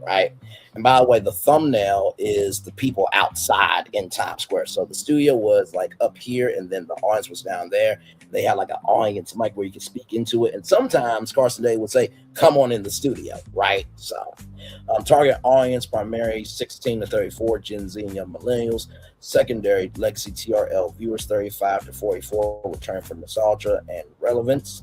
S2: right? And by the way, the thumbnail is the people outside in Times Square. So the studio was like up here, and then the audience was down there. They had like an audience mic where you could speak into it. And sometimes Carson Day would say, come on in the studio, right? So target audience, primary 16 to 34, Gen Z and young millennials. Secondary, legacy TRL viewers 35 to 44, return for nostalgia and relevance.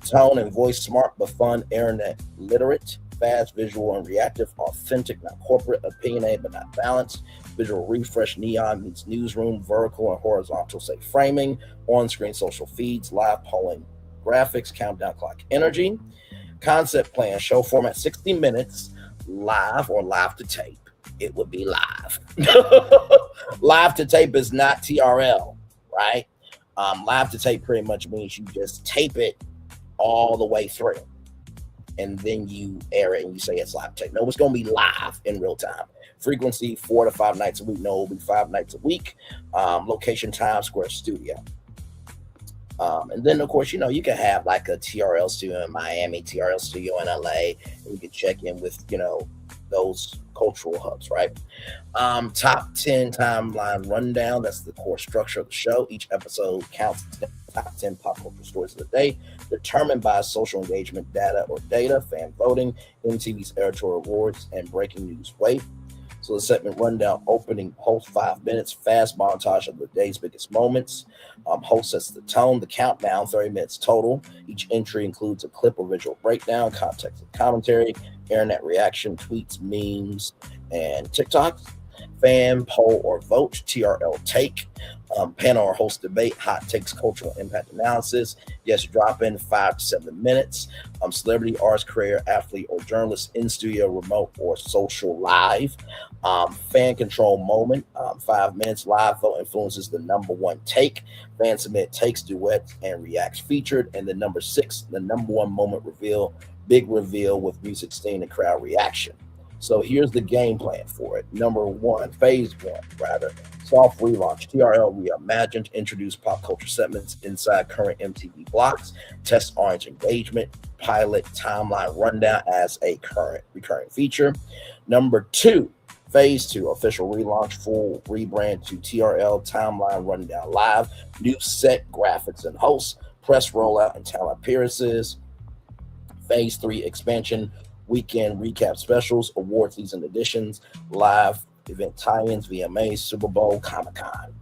S2: Tone and voice, smart but fun, internet literate. Fast, visual, and reactive, authentic, not corporate, opinionated, but not balanced. Visual refresh, neon meets newsroom, vertical and horizontal, say framing, on-screen social feeds, live polling, graphics, countdown clock energy. Concept plan, show format 60 minutes, live or live to tape. It would be live. Live to tape is not TRL, right? Live to tape pretty much means you just tape it all the way through, and then you air it and you say it's live tape. No, it's going to be live in real time. Frequency 4 to 5 nights a week. No, it'll be 5 nights a week. Location, Times Square studio. And then, of course, you can have like a TRL studio in Miami, TRL studio in LA, and you can check in with, those cultural hubs, right? Top 10 timeline rundown. That's the core structure of the show. Each episode counts the top 10 pop culture stories of the day, determined by social engagement data, fan voting, MTV's editorial awards, and breaking news wave. So the segment rundown, opening host 5 minutes, fast montage of the day's biggest moments. Host sets the tone, the countdown, 30 minutes total. Each entry includes a clip or visual breakdown, context and commentary, internet reaction, tweets, memes, and TikToks. Fan, poll, or vote, TRL take. Panel or host debate, hot takes, cultural impact analysis. Yes, drop in 5 to 7 minutes. Celebrity, artist, creator, athlete, or journalist in studio, remote, or social live. Fan control moment, 5 minutes. Live vote influences the number 1 take. Fan submit takes, duets, and reacts featured. And then number 6, the number 1 moment reveal, big reveal with music, stain, and crowd reaction. So here's the game plan for it. Phase one, soft relaunch. TRL reimagined, introduce pop culture segments inside current MTV blocks, test audience engagement, pilot timeline rundown as a recurring feature. Number 2, phase 2, official relaunch, full rebrand to TRL Timeline Rundown Live, new set, graphics, and hosts, press rollout, and talent appearances. Phase 3, expansion, weekend recap specials, award season editions, live event tie-ins, VMAs, Super Bowl, Comic-Con.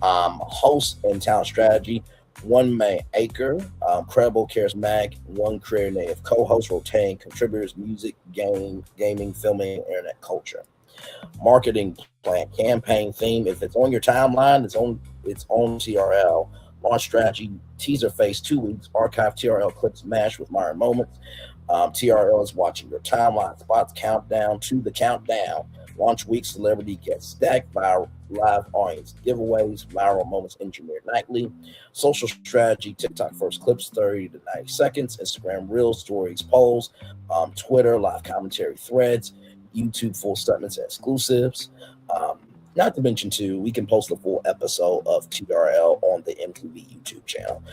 S2: Host and talent strategy, 1 main anchor, credible, charismatic, 1 creator native co-host, rotating contributors, music, gaming, filming, internet culture. Marketing plan, campaign theme, if it's on your timeline, it's on TRL. Launch strategy, teaser phase 2 weeks, archive TRL clips mashed with modern moments. TRL is watching your timeline spots countdown to the countdown. Launch week celebrity gets stacked by live audience giveaways, viral moments engineered nightly. Social strategy, TikTok first clips 30 to 90 seconds, Instagram reels, stories, polls, Twitter live commentary threads, YouTube full segments and exclusives. Not to mention, too, we can post the full episode of TRL on the MTV YouTube channel.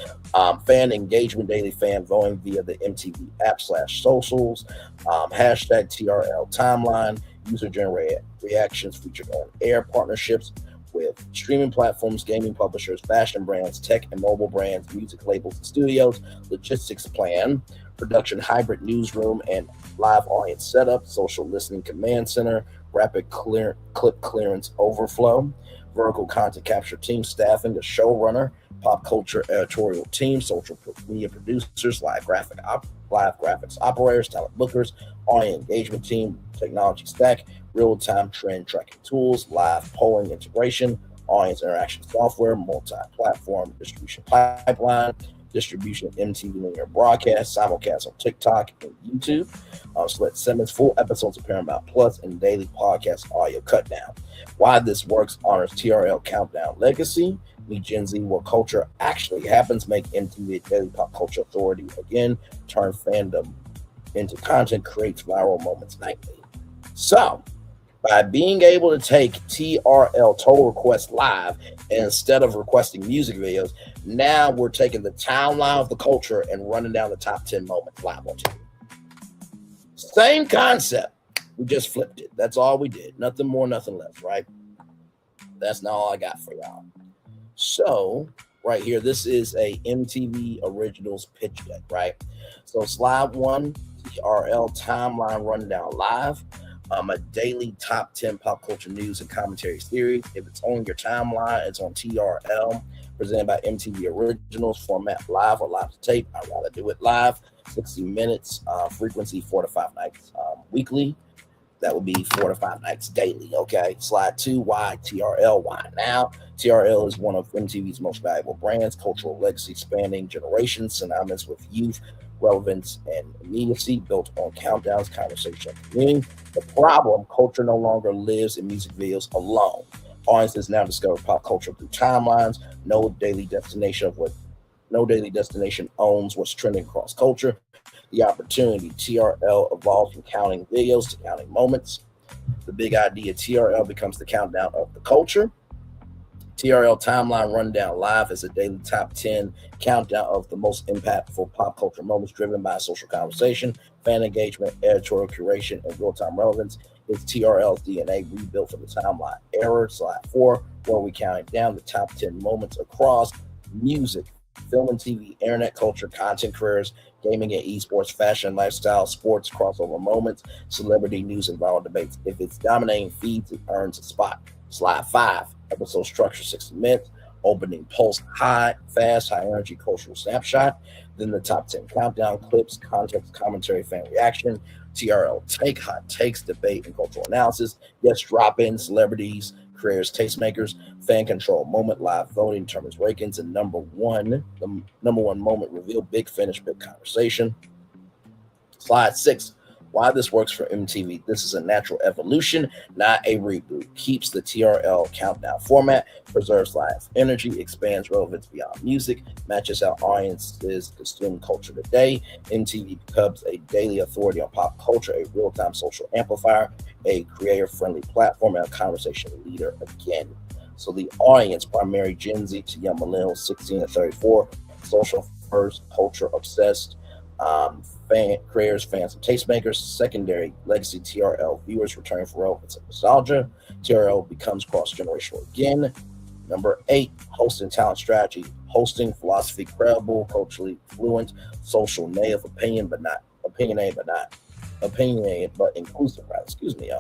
S2: Fan engagement, daily fan voting via the MTV app/socials, hashtag TRL timeline, user-generated reactions featured on air, partnerships with streaming platforms, gaming publishers, fashion brands, tech and mobile brands, music labels and studios, logistics plan, production hybrid newsroom and live audience setup, social listening command center, rapid clip clearance overflow, vertical content capture team staffing, the showrunner, pop culture editorial team, social media producers, live graphics operators, talent bookers, audience engagement team, technology stack, real-time trend tracking tools, live polling integration, audience interaction software, multi-platform distribution pipeline, distribution of MTV linear broadcast, simulcast on TikTok and YouTube. Select Simmons full episodes of Paramount Plus and daily podcast audio cut down. Why this works honors TRL Countdown legacy. Meet Gen Z where culture actually happens. Make MTV a daily pop culture authority again. Turn fandom into content. Creates viral moments nightly. So, by being able to take TRL Total Request Live instead of requesting music videos, now we're taking the timeline of the culture and running down the top 10 moments live on TV. Same concept. We just flipped it. That's all we did. Nothing more, nothing less, right? That's not all I got for y'all. So, right here, this is a MTV Originals pitch deck, right? So, slide 1, TRL Timeline Rundown Live. A daily top 10 pop culture news and commentary series. If it's on your timeline, it's on TRL, presented by MTV Originals, format live or live to tape. I'd rather do it live, 60 minutes, frequency 4 to 5 nights weekly. That would be 4 to 5 nights daily, okay? Slide 2, why TRL? Why now? TRL is one of MTV's most valuable brands, cultural legacy spanning generations, synonymous with youth, relevance, and immediacy, built on countdowns, conversation, and community. The problem, culture no longer lives in music videos alone. Audiences now discover pop culture through timelines. No daily destination owns what's trending across culture. The opportunity, TRL evolves from counting videos to counting moments. The big idea, TRL becomes the countdown of the culture. TRL Timeline Rundown Live is a daily top 10 countdown of the most impactful pop culture moments driven by social conversation, fan engagement, editorial curation, and real-time relevance. It's TRL's DNA rebuilt for the timeline era. Slide 4, where we counting down the top 10 moments across music, film and TV, internet culture, content careers, gaming and esports, fashion, lifestyle, sports, crossover moments, celebrity news, and viral debates. If it's dominating feeds, it earns a spot. Slide 5, episode structure 60 minutes, opening pulse, high, fast, high energy cultural snapshot. Then the top 10 countdown clips, context, commentary, fan reaction, TRL take, hot takes, debate, and cultural analysis. Guest drop-in, celebrities, creators, tastemakers, fan control moment, live voting determines rankings, and the number one moment reveal, big finish, big conversation. Slide 6, why this works for MTV. This is a natural evolution, not a reboot. Keeps the TRL countdown format, preserves live energy, expands relevance beyond music, matches how audiences consume culture today. MTV becomes a daily authority on pop culture, a real-time social amplifier, a creator-friendly platform, and a conversation leader again. So the audience, primary Gen Z to young millennials, 16 to 34, social first, culture obsessed, creators, fans, and tastemakers. Secondary, legacy TRL viewers returning for relevance and nostalgia. TRL becomes cross-generational again. Number 8, hosting talent strategy. Hosting philosophy, credible, culturally fluent, social native, opinionated but inclusive, right? Excuse me,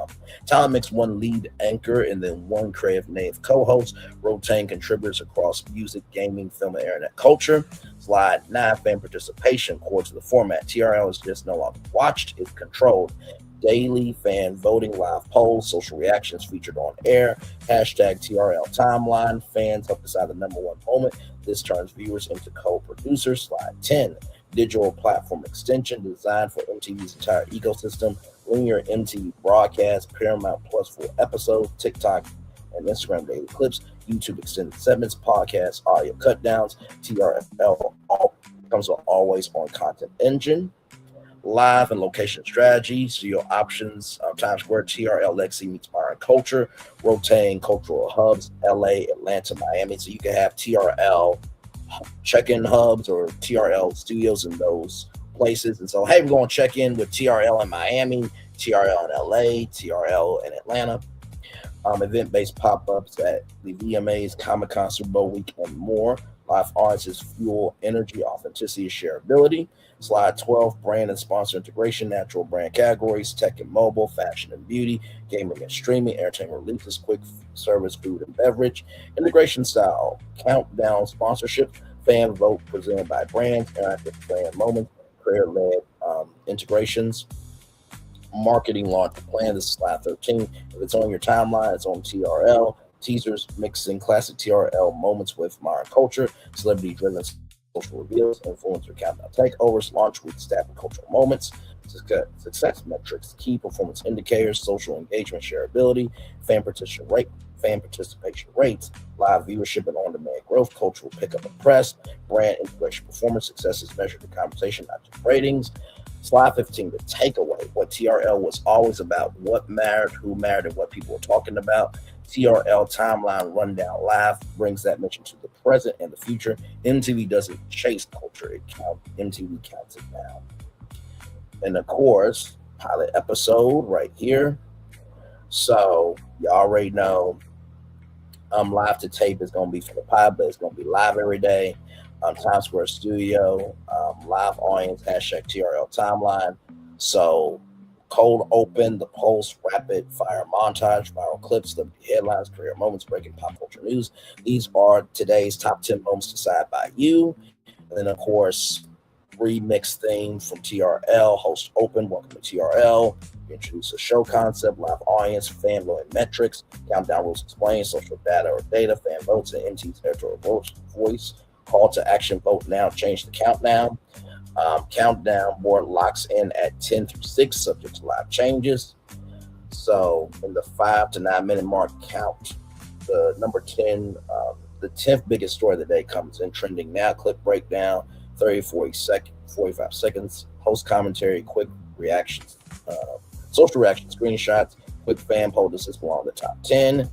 S2: Talent mix, one lead anchor and then one creative native co-host, rotating contributors across music, gaming, film, and internet culture. Slide 9, fan participation, core to the format. TRL is just no longer watched, it's controlled. Daily fan voting, live polls, social reactions featured on air, hashtag TRL timeline, fans help decide the number one moment. This turns viewers into co-producers. Slide 10, digital platform extension designed for MTV's entire ecosystem, linear MTV broadcast, Paramount Plus full episodes, TikTok and Instagram daily clips, YouTube extended segments, podcasts, audio cut downs, TRL comes with always on content engine, live and location strategy, so your options, Times Square, TRL Legacy meets modern culture, rotating cultural hubs, LA, Atlanta, Miami, so you can have TRL check-in hubs or TRL studios in those places. And so, hey, we're going to check in with TRL in Miami, TRL in LA, TRL in Atlanta. Event-based pop-ups at the VMAs, Comic-Con, Super Bowl week, and more. Live artists fuel energy, authenticity, shareability. Slide 12, brand and sponsor integration, natural brand categories, tech and mobile, fashion and beauty, gaming and streaming, entertainment releases, quick service, food and beverage. Integration style, countdown sponsorship, fan vote presented by brands, interactive brand moments, career-led integrations. Marketing launch plan. This is slide 13. If it's on your timeline, it's on TRL. Teasers mixing classic TRL moments with modern culture, celebrity driven social reveals, influencer countdown takeovers, launch week staff and cultural moments, success metrics, key performance indicators, social engagement, shareability, fan participation rates, live viewership and on-demand growth, cultural pickup and press, brand integration performance, success is measured in conversation, not just ratings. Slide 15, the takeaway, what TRL was always about, what mattered, who mattered, and what people were talking about. TRL timeline rundown live brings that mission to the present and the future. MTV doesn't chase culture, MTV counts it down. And of course, pilot episode right here. So you already know live to tape is going to be for the pilot, but it's going to be live every day. Times Square Studio, live audience, hashtag TRL timeline. So cold open, the post, rapid fire montage, viral clips, the headlines, career moments, breaking pop culture news. These are today's top 10 moments decided by you. And then, of course, remix theme from TRL, host open, welcome to TRL. Introduce a show concept, live audience, fan voting metrics, countdown rules explained, social data or data, fan votes, and MT's editorial voice. Call to action, vote now, change the countdown. Countdown board locks in at 10 through 6, subject to live changes. So in the 5 to 9 minute mark count, the number 10, the 10th biggest story of the day comes in trending now. Clip breakdown, 45 seconds, host commentary, quick reactions, social reaction screenshots, quick fan poll. This is along the top 10.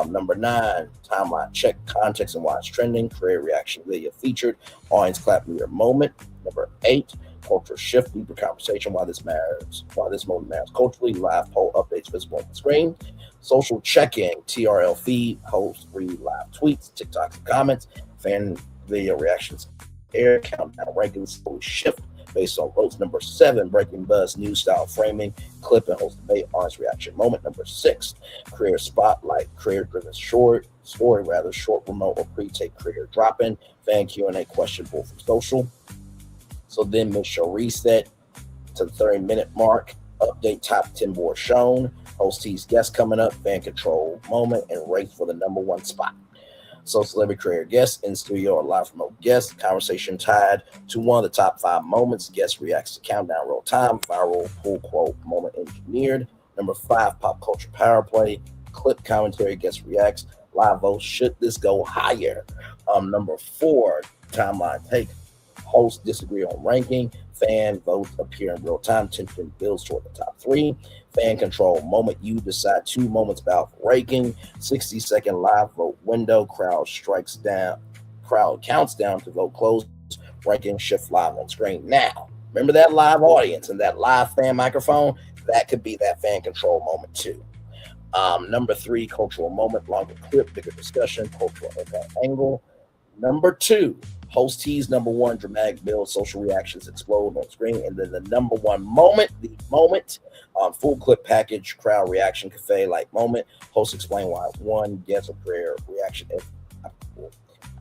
S2: Number 9, timeline check, context and why it's trending, create reaction video featured, audience clap your moment. Number 8, culture shift, deeper conversation, why this moment matters culturally, live poll updates visible on the screen, social check-in, TRL feed, host read live tweets, TikToks and comments, fan video reactions, air countdown rankings, shift based on votes. Number 7, breaking buzz, new style framing, clip and host debate, audience reaction moment. Number 6, creator spotlight, creator driven short remote or pre-tape creator drop-in, fan Q&A question pull from social. So then mid-show reset to the 30-minute mark, update top 10 board shown, host tease guest coming up, fan control moment, and race for the number 1 spot. So celebrity creator guests in studio or live remote guests, conversation tied to one of the top 5 moments, guest reacts to countdown real time, viral pull quote moment engineered. Number 5, pop culture power play, clip commentary, guest reacts, live votes, should this go higher? Number 4, timeline take, hosts disagree on ranking, fan votes appear in real time, tension builds toward the top 3, fan control moment, you decide 2 moments about ranking, 60-second live vote window, crowd counts down to vote close, ranking shift live on screen. Now, remember that live audience and that live fan microphone? That could be that fan control moment too. Number 3, cultural moment, longer clip, bigger discussion, cultural impact angle. Number 2, host tease. Number 1, dramatic build, social reactions explode on screen. And then the number 1 moment, full clip package, crowd reaction cafe like moment, host explain why it's won, guest or prayer reaction.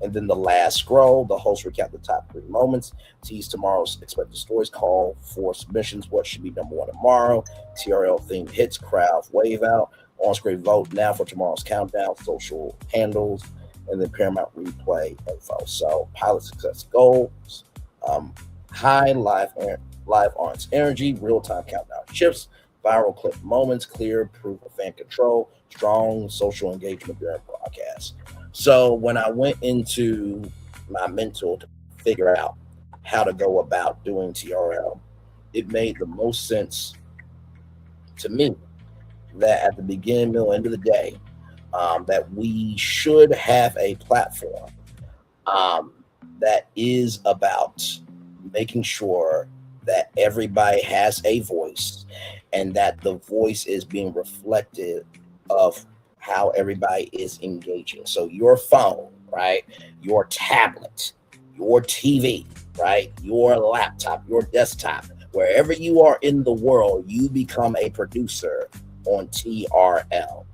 S2: And then the last scroll, the host recap the top 3 moments, tease tomorrow's expected stories, call for submissions, what should be number 1 tomorrow, TRL themed hits, crowd wave out, on-screen vote now for tomorrow's countdown, social handles, and then Paramount replay info. So pilot success goals, high live audience energy, real time countdown shifts, viral clip moments, clear proof of fan control, strong social engagement during broadcasts. So when I went into my mentor to figure out how to go about doing TRL, it made the most sense to me that at the beginning, middle, end of the day, that we should have a platform um, that is about making sure that everybody has a voice and that the voice is being reflective of how everybody is engaging. So your phone, right? Your tablet, your TV, right? Your laptop, your desktop, wherever you are in the world, you become a producer on TRL,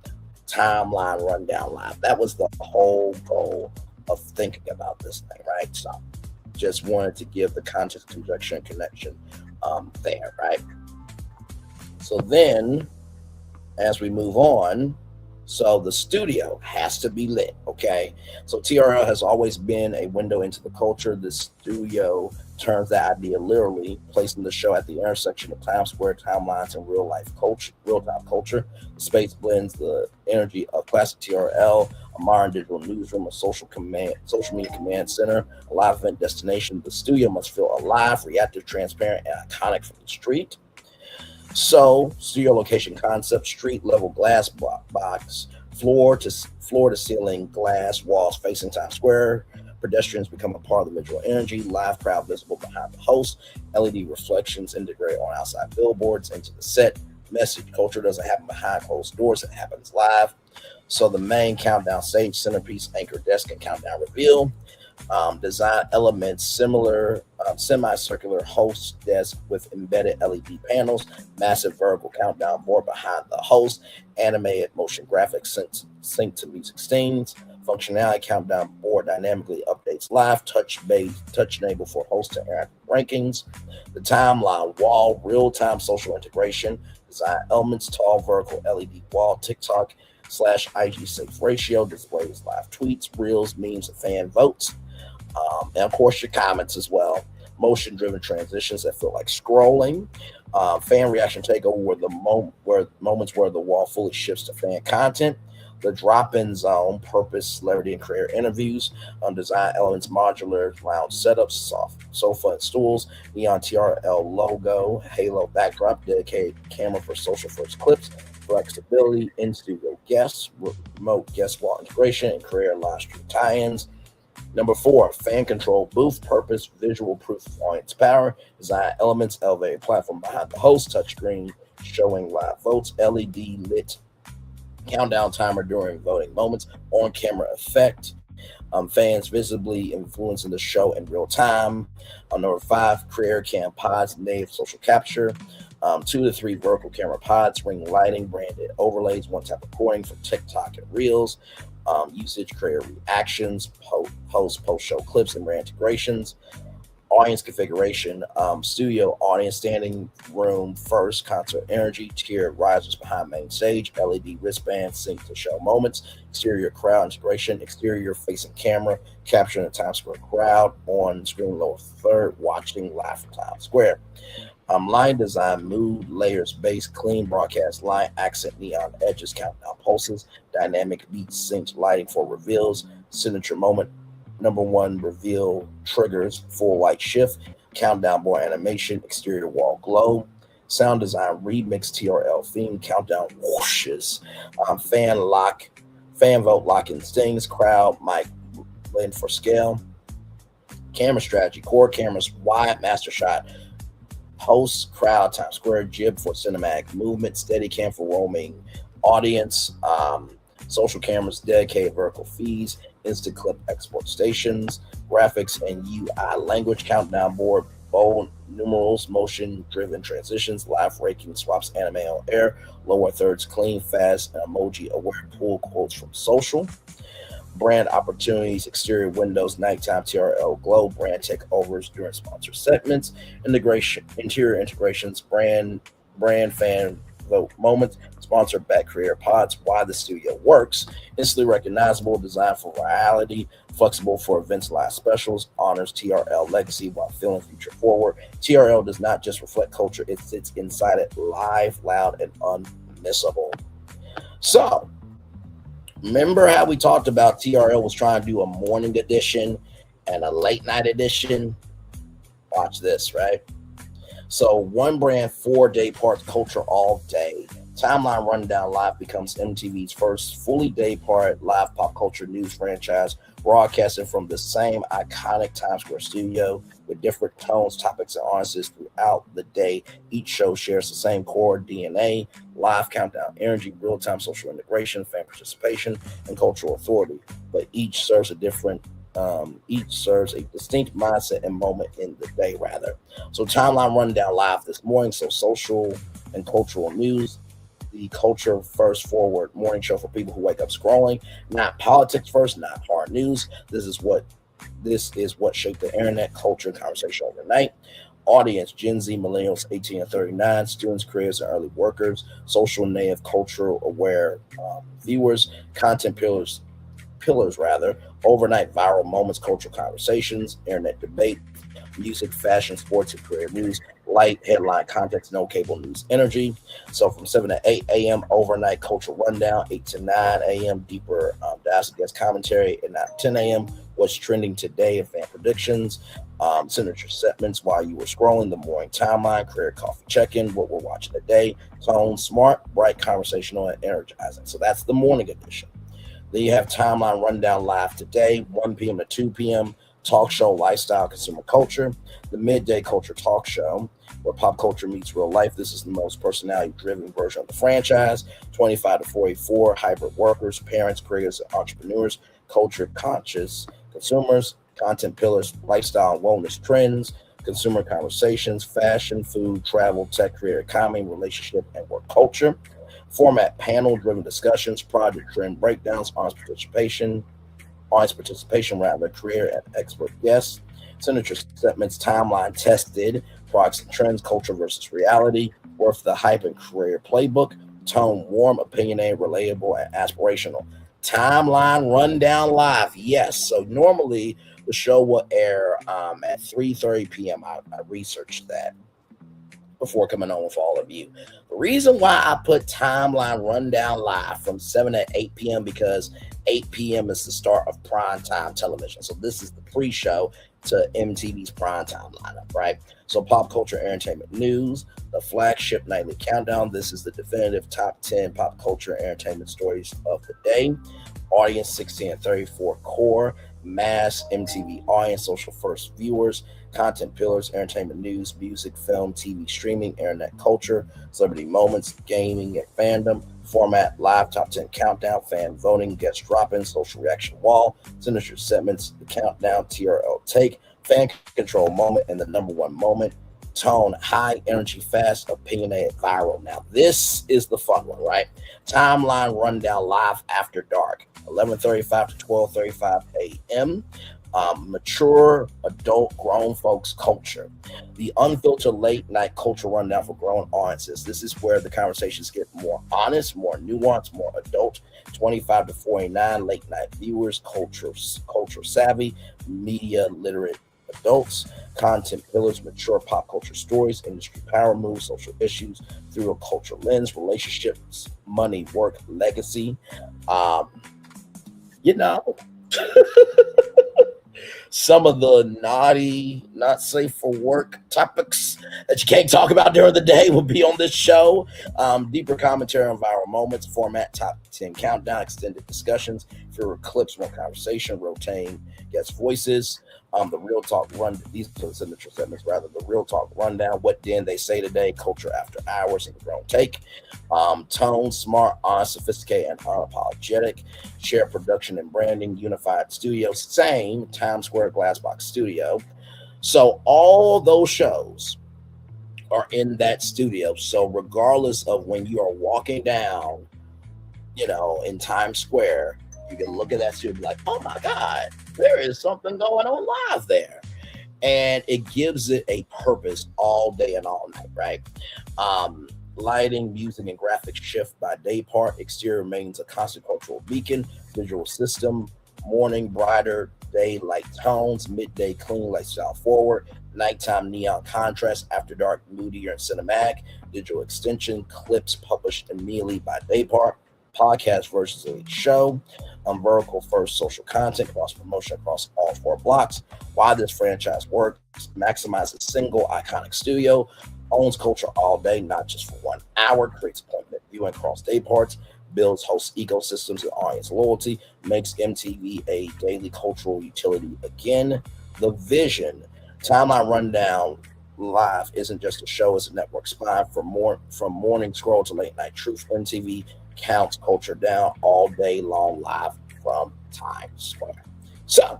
S2: Timeline Rundown Live. That was the whole goal of thinking about this thing, right? So just wanted to give the conscious conjunction connection there, right? So then as we move on, so the studio has to be lit, okay? So TRL has always been a window into the culture. The studio turns that idea literally, placing the show at the intersection of Times Square timelines and real-time culture. The space blends the energy of classic TRL, a modern digital newsroom, a social media command center, a live event destination. The studio must feel alive, reactive, transparent, and iconic from the street. So, studio location concept: street level glass box, floor to ceiling glass walls facing Times Square. Pedestrians become a part of the visual energy. Live crowd visible behind the host. LED reflections integrate on outside billboards into the set. Message: culture doesn't happen behind closed doors; it happens live. So the main countdown stage, centerpiece, anchor desk, and countdown reveal. Design elements: semicircular host desk with embedded LED panels, massive vertical countdown board behind the host, animated motion graphics synced to music scenes. Functionality: countdown board dynamically updates live, touch enable for host to interactive rankings. The timeline wall: real-time social integration. Design elements: tall vertical LED wall, TikTok/IG safe ratio, displays live tweets, reels, memes, and fan votes. And of course, your comments as well. Motion driven transitions that feel like scrolling. Fan reaction takeover where moments where the wall fully shifts to fan content. The drop-in zone: purpose, celebrity, and creator interviews. Design elements: modular lounge setups, soft sofa and stools, neon TRL logo, halo backdrop, dedicated camera for social first clips, flexibility, in-studio guests, remote guest wall integration, and career live stream tie-ins. Number 4, fan control booth, purpose, visual proof of audience power. Design elements: elevated platform behind the host, touchscreen showing live votes, LED lit countdown timer during voting moments, on camera effect. Fans visibly influencing the show in real time. Number 5, creator cam pods, native social capture. 2 to 3 vertical camera pods, ring lighting, branded overlays, one-tap recording for TikTok and Reels. Usage: creator reactions, post-show clips, and reintegrations. Audience configuration: studio audience standing room first, concert energy, tiered risers behind main stage, LED wristbands sync to show moments. Exterior crowd integration: exterior facing camera capturing the Times Square crowd, on screen lower third watching live from Times Square. Line design: mood, layers, base, clean broadcast line, accent, neon edges, countdown pulses, dynamic beats, synced lighting for reveals. Signature moment: number 1 reveal triggers, full white shift, countdown board animation, exterior wall glow. Sound design: remix TRL theme, countdown whooshes, fan vote lock-in stings, crowd mic blend for scale. Camera strategy: core cameras, wide master shot, host, crowd, Times Square, jib for cinematic movement, steady cam for roaming audience, social cameras, dedicated vertical feeds, instant clip export stations, graphics and UI language, countdown board, bold numerals, motion driven transitions, live raking, swaps, anime on air, lower thirds, clean, fast, and emoji aware, pull quotes from social. Brand opportunities: exterior windows, nighttime TRL glow, brand takeovers during sponsored segments, interior integrations, brand fan Vote Moments, sponsored by Creator Pods. Why the Studio Works, instantly recognizable, designed for virality, flexible for events, live specials, honors TRL legacy while feeling future forward. TRL does not just reflect culture, it sits inside it, live, loud, and unmissable. So, remember how we talked about TRL was trying to do a morning edition and a late night edition? Watch this, right? So one brand, 4-day part, culture all day. Timeline Rundown Live becomes MTV's first fully day part live pop culture news franchise, broadcasting from the same iconic Times Square studio with different tones, topics, and audiences throughout the day. Each show shares the same core DNA, live countdown energy, real-time social integration, fan participation, and cultural authority. But each serves a distinct mindset and moment in the day, rather. So Timeline Rundown Live this morning, so social and cultural news, the culture first forward morning show for people who wake up scrolling, not politics first, not hard news. This is what shaped the internet, culture, and conversation overnight. Audience, Gen Z, millennials, 18 and 39, students, creators, and early workers, social native, cultural aware viewers, content pillars rather, overnight viral moments, cultural conversations, internet debate, music, fashion, sports, and career news, light headline context, no cable news energy. So from 7 to 8 a.m., overnight cultural rundown, 8 to 9 a.m., deeper dives against commentary, and at 10 a.m., what's trending today and fan predictions, signature segments while you were scrolling, the morning timeline, career coffee check-in, what we're watching today, tone, smart, bright, conversational, and energizing. So that's the morning edition. Then you have Timeline Rundown Live today, 1 p.m. to 2 p.m., talk show, lifestyle, consumer culture, the midday culture talk show, where pop culture meets real life. This is the most personality-driven version of the franchise. 25 to 44, hybrid workers, parents, creators, and entrepreneurs, culture-conscious consumers, content pillars, lifestyle and wellness trends, consumer conversations, fashion, food, travel, tech, creator economy, relationship, and work culture. Format, panel-driven discussions, project trend breakdowns, audience participation, career and expert guests, signature segments, timeline tested, products and trends, culture versus reality, worth the hype and career playbook, tone warm, opinionated, relatable, and aspirational. Timeline Rundown Live, yes. So normally the show will air at 3:30 p.m. I researched that before coming on with all of you. The reason why I put Timeline Rundown Live from 7 to 8 p.m. because 8 p.m. is the start of primetime television. So this is the pre-show to MTV's primetime lineup, right? So pop culture, entertainment news, the flagship nightly countdown. This is the definitive top 10 pop culture entertainment stories of the day. Audience 16 and 34 core, mass MTV audience, social first viewers, content pillars, entertainment news, music, film, TV, streaming, internet culture, celebrity moments, gaming and fandom, format, live top 10 countdown, fan voting, guest drop-in, social reaction wall, signature segments, the countdown, TRL take, fan control moment, and the number one moment, tone, high energy, fast, opinionated, viral. Now, this is the fun one, right? Timeline Rundown Live After Dark, 11:35 to 12:35 a.m., mature adult grown folks culture, the unfiltered late night culture rundown for grown audiences. This is where the conversations get more honest, more nuanced, more adult. 25 to 49 late night viewers, culture savvy, media literate adults, content pillars, mature pop culture stories, industry power moves, social issues through a cultural lens, relationships, money, work, legacy. You know, some of the naughty, not safe for work topics that you can't talk about during the day will be on this show. Deeper commentary on viral moments, format, top 10 countdown, extended discussions, fewer clips, more conversation, rotating guest voices. The real talk run, these are the signature segments, rather, the real talk rundown, what did they say today, culture after hours, and the grown take. Tone, smart, honest, sophisticated, and unapologetic. Share production and branding, unified studio, same Times Square Glassbox studio. So all those shows are in that studio. So regardless of when you are walking down, in Times Square, you can look at that studio and be like, oh my God, there is something going on live there. And it gives it a purpose all day and all night, right? Lighting, music, and graphics shift by day part. Exterior remains a constant cultural beacon. Visual system, morning brighter, daylight tones, midday clean lifestyle forward, nighttime neon contrast, after dark moodier and cinematic, digital extension, clips published immediately by day part, podcast versus a show, vertical first social content, cross promotion across all four blocks. Why this franchise works: maximizes single iconic studio, owns culture all day, not just for 1 hour, creates appointment viewing across day parts, builds host ecosystems and audience loyalty, makes MTV a daily cultural utility again. The vision: Timeline Rundown Live isn't just a show, it's a network spine. From morning scroll to late night truth, MTV counts culture down all day long, live from Times Square. So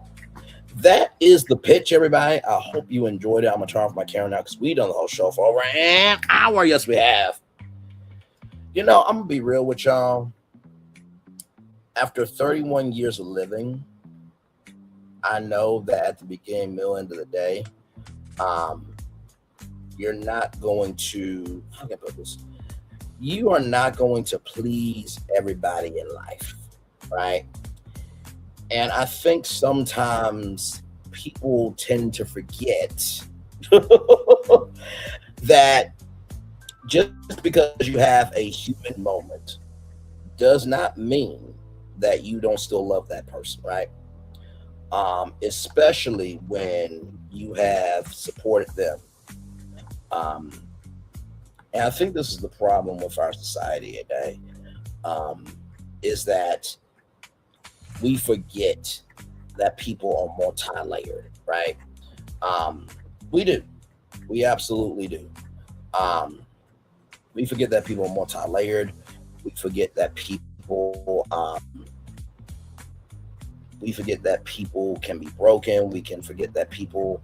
S2: that is the pitch, everybody. I hope you enjoyed it. I'm gonna turn off my camera now because we done the whole show for over an hour. Yes, we have. I'm gonna be real with y'all. After 31 years of living, I know that at the beginning, middle, end of the day, you're not going to, how can I put this? You are not going to please everybody in life, right? And I think sometimes people tend to forget that just because you have a human moment does not mean that you don't still love that person, right? Especially when you have supported them. And I think this is the problem with our society today, is that we forget that people are multi-layered, right? We do. We absolutely do. We forget that people are multi-layered. We forget that people can be broken. We can forget that people,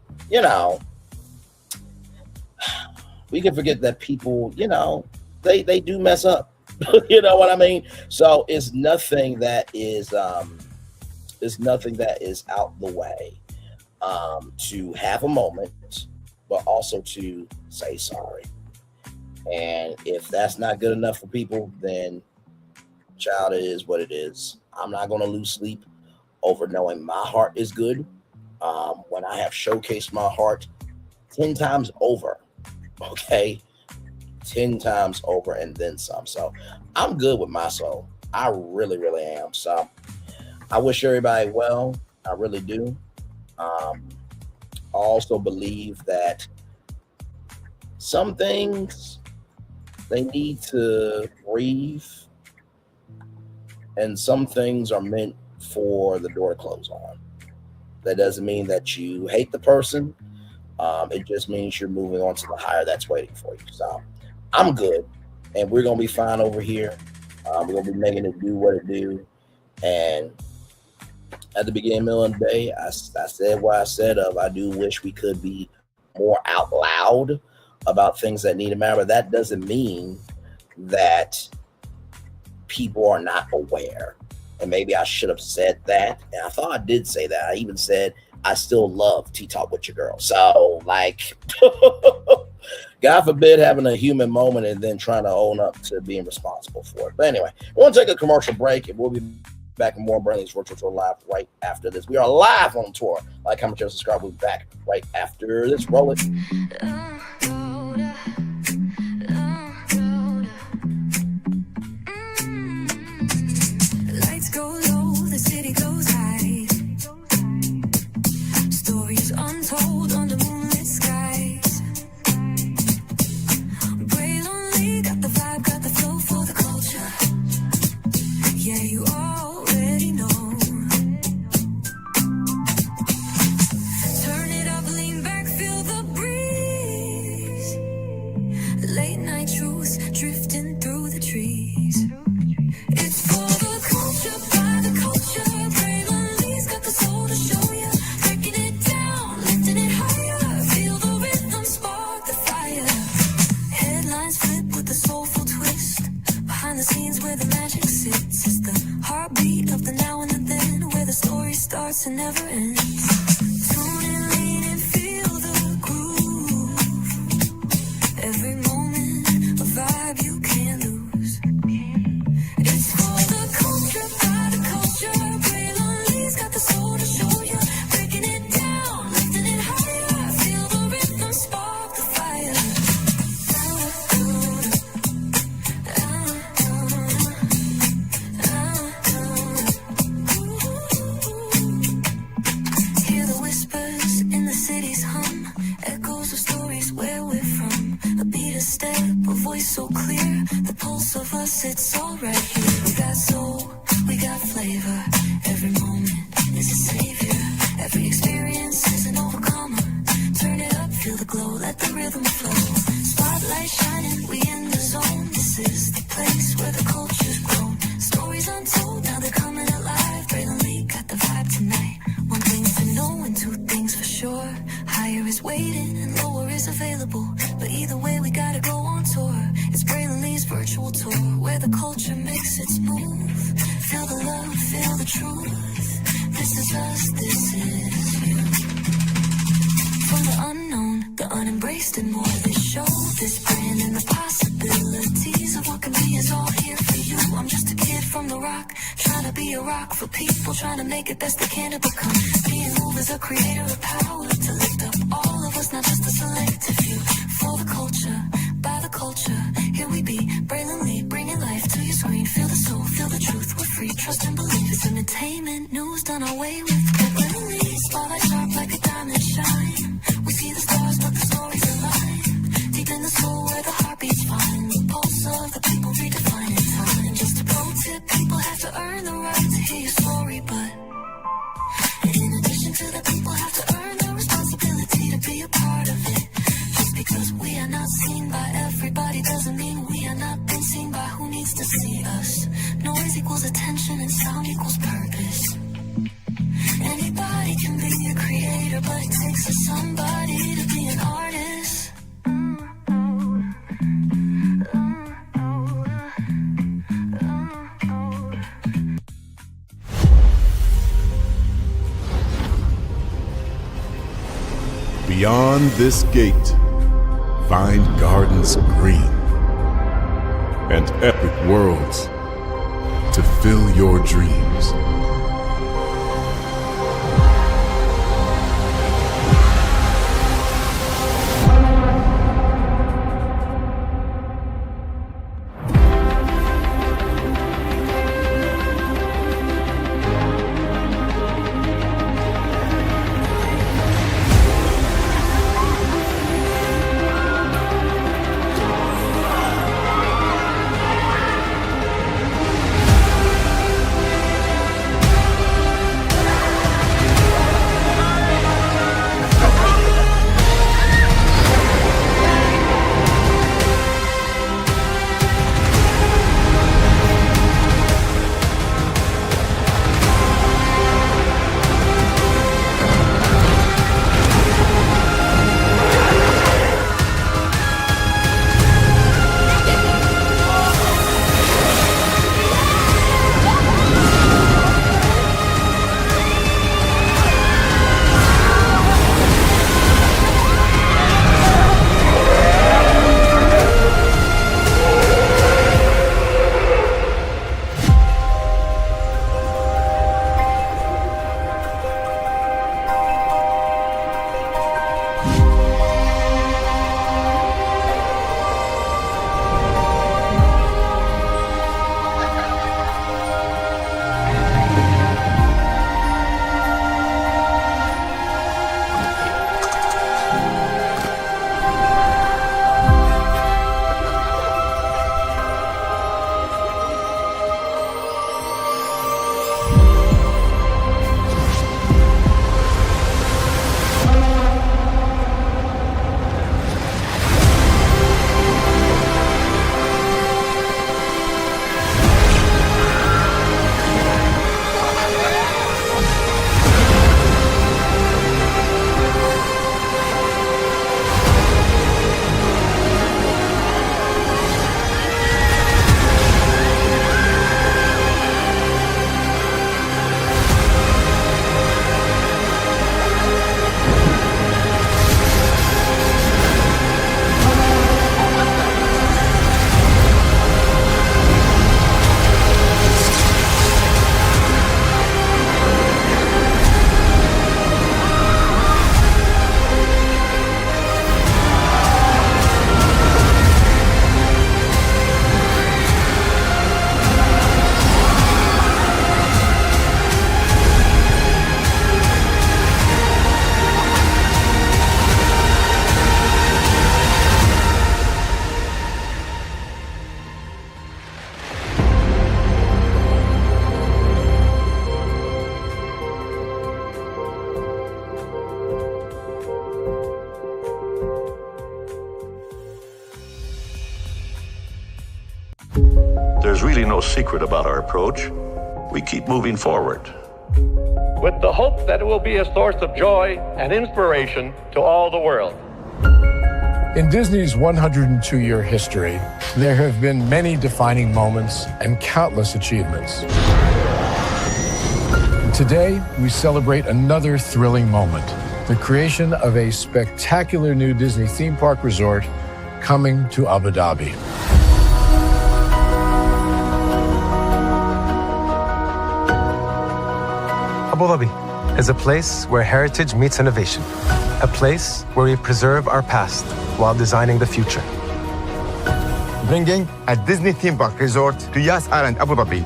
S2: we can forget that people, they do mess up. You know what I mean? So it's nothing that is out the way to have a moment, but also to say sorry. And if that's not good enough for people, then child, it is what it is. I'm not going to lose sleep over knowing my heart is good when I have showcased my heart 10 times over. Okay, 10 times over and then some. So I'm good with my soul. I really, really am. So I wish everybody well. I really do. I also believe that some things, they need to breathe, and some things are meant for the door to close on. That doesn't mean that you hate the person. It just means you're moving on to the higher that's waiting for you. So I'm good, and we're going to be fine over here. We're going to be making it do what it do. And at the beginning, middle of the day, I said what I said of, I do wish we could be more out loud about things that need to matter. But that doesn't mean that people are not aware. And maybe I should have said that. And I thought I did say that. I even said, I still love Tea Talk with your girl. So, God forbid having a human moment and then trying to own up to being responsible for it. But anyway, we're going to take a commercial break, and we'll be back in more Braylon's Virtual Tour live right after this. We are live on tour. Like, comment, share, subscribe. We'll be back right after this. Roll it.
S1: Lights go low, the city goes high. Stories untold under moonlit skies. Braylon got the vibe, got the flow for the culture. Yeah, you already know. Turn it up, lean back, feel the breeze. Late night truths drifting through the trees. It's for the culture, by the culture. Braylon's got the soul to show ya. Breaking it down, lifting it higher. Feel the rhythm, spark the fire. Headlines flip with a soulful twist. Behind the scenes where the magic sits. It's the heartbeat of the now and the then, where the story starts and never ends. Tune in, lean and feel the groove. Every moment, a vibe you flavor. Every moment is a savior. Every experience is an overcomer. Turn it up, feel the glow, let the rhythm flow. Spotlight shining, we in the zone. This is the place where the culture's grown. Stories untold, now they're coming alive. Braylon Lee got the vibe tonight. One thing to know and two things for sure. Higher is waiting and lower is available. But either way, we gotta go on tour. It's Braylon Lee's virtual tour, where the culture makes its move. Feel the love, feel the truth. This is us, this is you. From the unknown, the unembraced and more. This show, this brand and the possibilities of what can be is all here for you. I'm just a kid from the rock, trying to be a rock for people, trying to make it best they can to become. Being moved as a creator of power to lift up all of us, not just a selective few. For the culture, by the culture, here we be. Braylon Lee, bringing life to your screen. Feel the soul, feel the truth. We're free, trust and believe. It's entertainment, news done our way with. Braylon Lee, spotlight sharp like a diamond shine. We see the stars, but the stories align. Deep in the soul where the heartbeats find. The pulse of the people redefining time. Just a pro tip, people have to earn the right to hear your story, but in addition to that, people have to earn the responsibility to be a part of it. Just because we are not seen by everybody doesn't mean we are not been seen by who needs to see us. Noise equals attention and sound equals purpose. Anybody can be a creator, but it takes a somebody to be an artist.
S4: Beyond this gate, find gardens green and epic worlds to fill your dreams.
S5: secret about our approach. We keep moving forward,
S6: with the hope that it will be a source of joy and inspiration to all the world.
S7: In Disney's 102-year history, there have been many defining moments and countless achievements. Today, we celebrate another thrilling moment, the creation of a spectacular new Disney theme park resort coming to Abu Dhabi.
S8: Abu Dhabi is a place where heritage meets innovation, a place where we preserve our past while designing the future.
S9: Bringing a Disney theme park resort to Yas Island, Abu Dhabi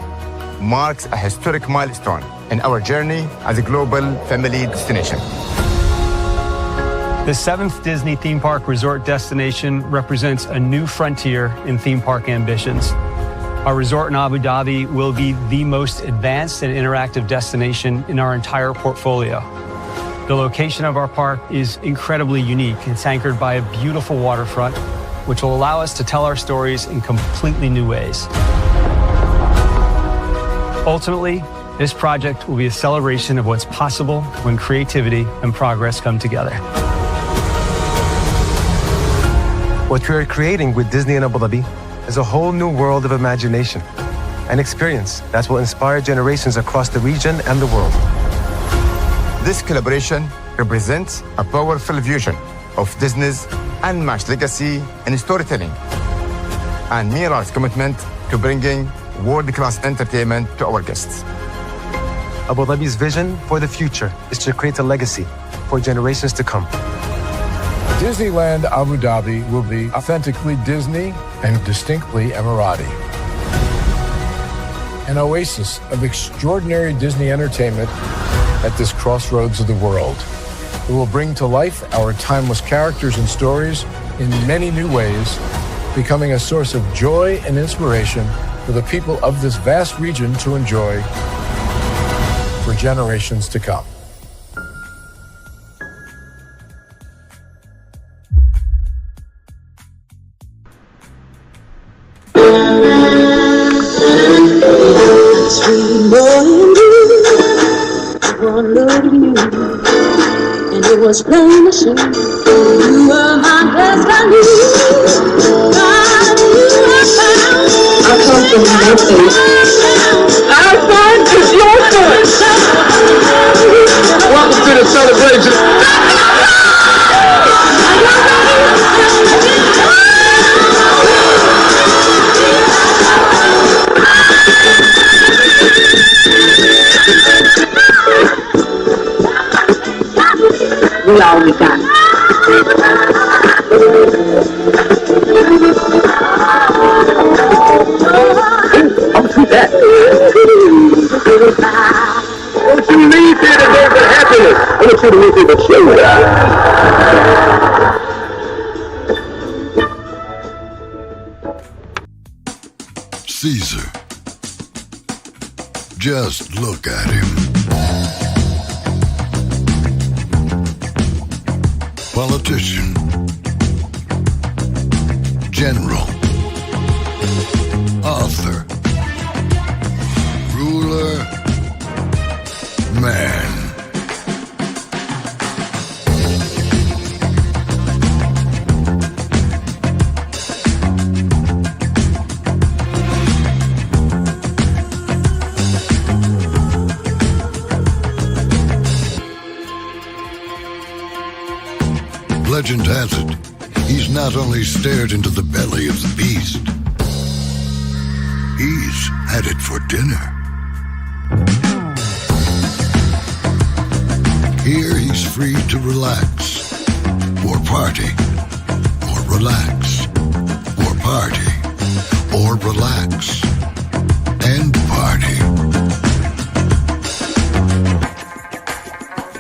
S9: marks a historic milestone in our journey as a global family destination.
S10: The 7th Disney theme park resort destination represents a new frontier in theme park ambitions. Our resort in Abu Dhabi will be the most advanced and interactive destination in our entire portfolio. The location of our park is incredibly unique. It's anchored by a beautiful waterfront, which will allow us to tell our stories in completely new ways. Ultimately, this project will be a celebration of what's possible when creativity and progress come together.
S8: What we are creating with Disney in Abu Dhabi is a whole new world of imagination, an experience that will inspire generations across the region and the world.
S9: This collaboration represents a powerful fusion of Disney's unmatched legacy in storytelling and Mira's commitment to bringing world-class entertainment to our guests.
S8: Abu Dhabi's vision for the future is to create a legacy for generations to come.
S7: Disneyland Abu Dhabi will be authentically Disney and distinctly Emirati. An oasis of extraordinary Disney entertainment at this crossroads of the world. It will bring to life our timeless characters and stories in many new ways, becoming a source of joy and inspiration for the people of this vast region to enjoy for generations to come.
S11: Sweet morning dew, one look at you, and it was plain to see you were my destiny. God, you were found. I come from your face. Our son is your son. Welcome to the celebration. We all we got. I'll see that. Don't you leave here today with happiness. I want you to leave here with joy.
S12: Caesar. Just look at him. Politician, general, author, ruler, man. Legend has it, he's not only stared into the belly of the beast, he's had it for dinner. Here he's free to relax, or party, or relax, or party, or relax, and party.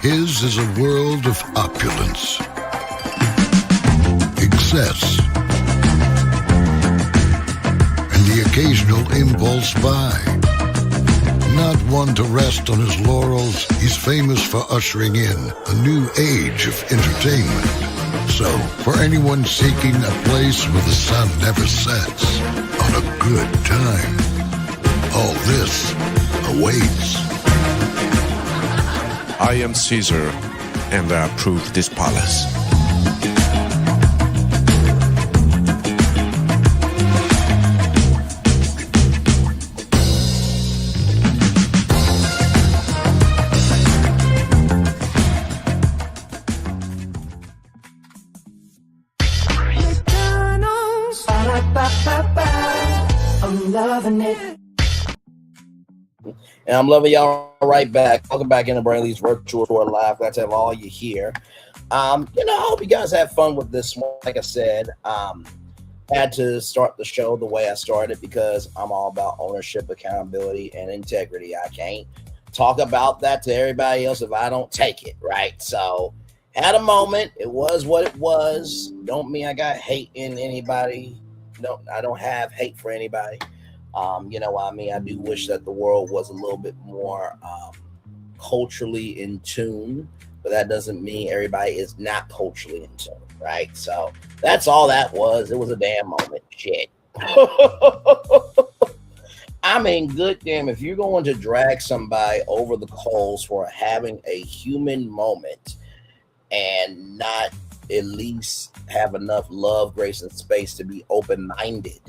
S12: His is a world of opulence, excess, and the occasional impulse buy. Not one to rest on his laurels, he's famous for ushering in a new age of entertainment. So, for anyone seeking a place where the sun never sets on a good time, All this awaits.
S13: I am Caesar, and I approve this palace.
S1: I'm loving it.
S2: And I'm loving y'all right back. Welcome back into Braylon's Virtual Tour Live. Glad to have all you here. I hope you guys had fun with this one. Like I said, had to start the show the way I started because I'm all about ownership, accountability, and integrity. I can't talk about that to everybody else if I don't take it, right? So, had a moment. It was what it was. Don't mean I got hate in anybody. No, I don't have hate for anybody. You know what I mean? I do wish that the world was a little bit more culturally in tune, but that doesn't mean everybody is not culturally in tune, right? So that's all that was. It was a damn moment. Shit. I mean, good damn, if you're going to drag somebody over the coals for having a human moment and not at least have enough love, grace, and space to be open-minded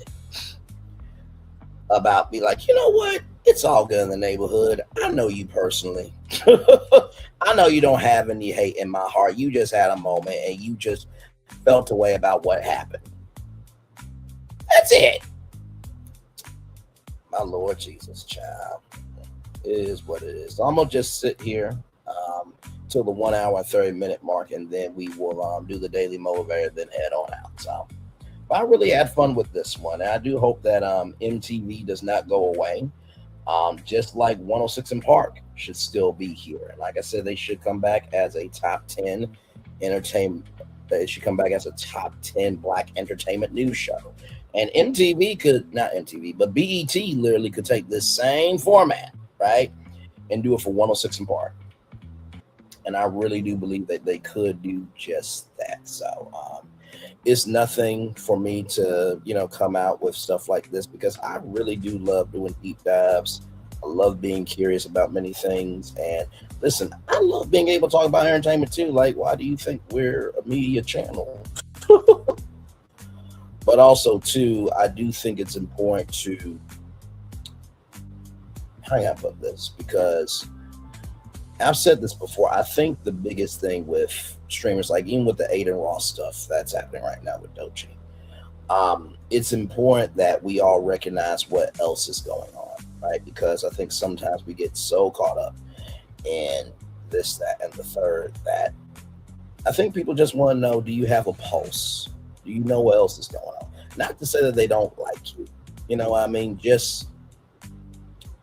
S2: about, be like, you know what? It's all good in the neighborhood. I know you personally. I know you don't have any hate in my heart. You just had a moment and you just felt a way about what happened. That's it. My Lord Jesus, child. It is what it is. So I'm going to just sit here till the 1 hour and 30-minute mark, and then we will do the daily motivator, then head on out. So I really had fun with this one. And I do hope that MTV does not go away. Just like 106 in Park should still be here. And like I said, they should come back as a top 10 entertainment. They should come back as a top 10 black entertainment news show. And MTV could, not MTV, but BET literally could take this same format, right, and do it for 106 in Park. And I really do believe that they could do just that. So it's nothing for me to, come out with stuff like this because I really do love doing deep dives. I love being curious about many things. And listen, I love being able to talk about entertainment too. Like, why do you think we're a media channel? But also, too, I do think it's important to, how can I put this? Because I've said this before. I think the biggest thing with streamers, like even with the Aiden Ross stuff that's happening right now with Doechii, it's important that we all recognize what else is going on, right? Because I think sometimes we get so caught up in this, that, and the third that I think people just want to know, do you have a pulse? Do you know what else is going on? Not to say that they don't like you. You know what I mean? Just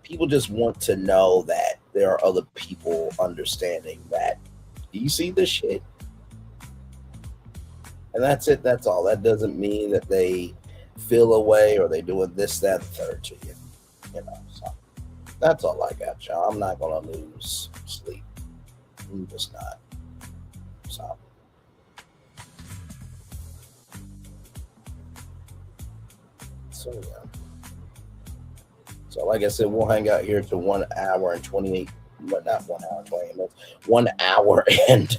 S2: people just want to know that there are other people understanding that. Do you see this shit? And that's it. That's all. That doesn't mean that they feel away or they doing this, that, and the third to you. So that's all I got, y'all. I'm not going to lose sleep. I'm just not. So. So, yeah. So, like I said, we'll hang out here till 1 hour and 28, but not 1 hour and 28 minutes. 1 hour and,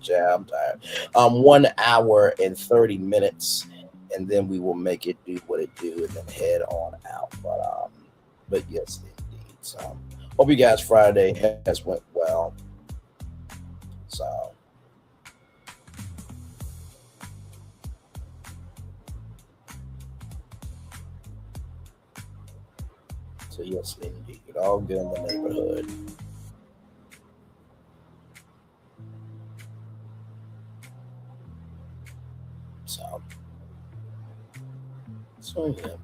S2: yeah, I'm tired. 1 hour and 30 minutes, and then we will make it do what it do and then head on out. But yes, indeed. So, hope you guys' Friday has went well. So yes, indeed. All good in the neighborhood. So yeah.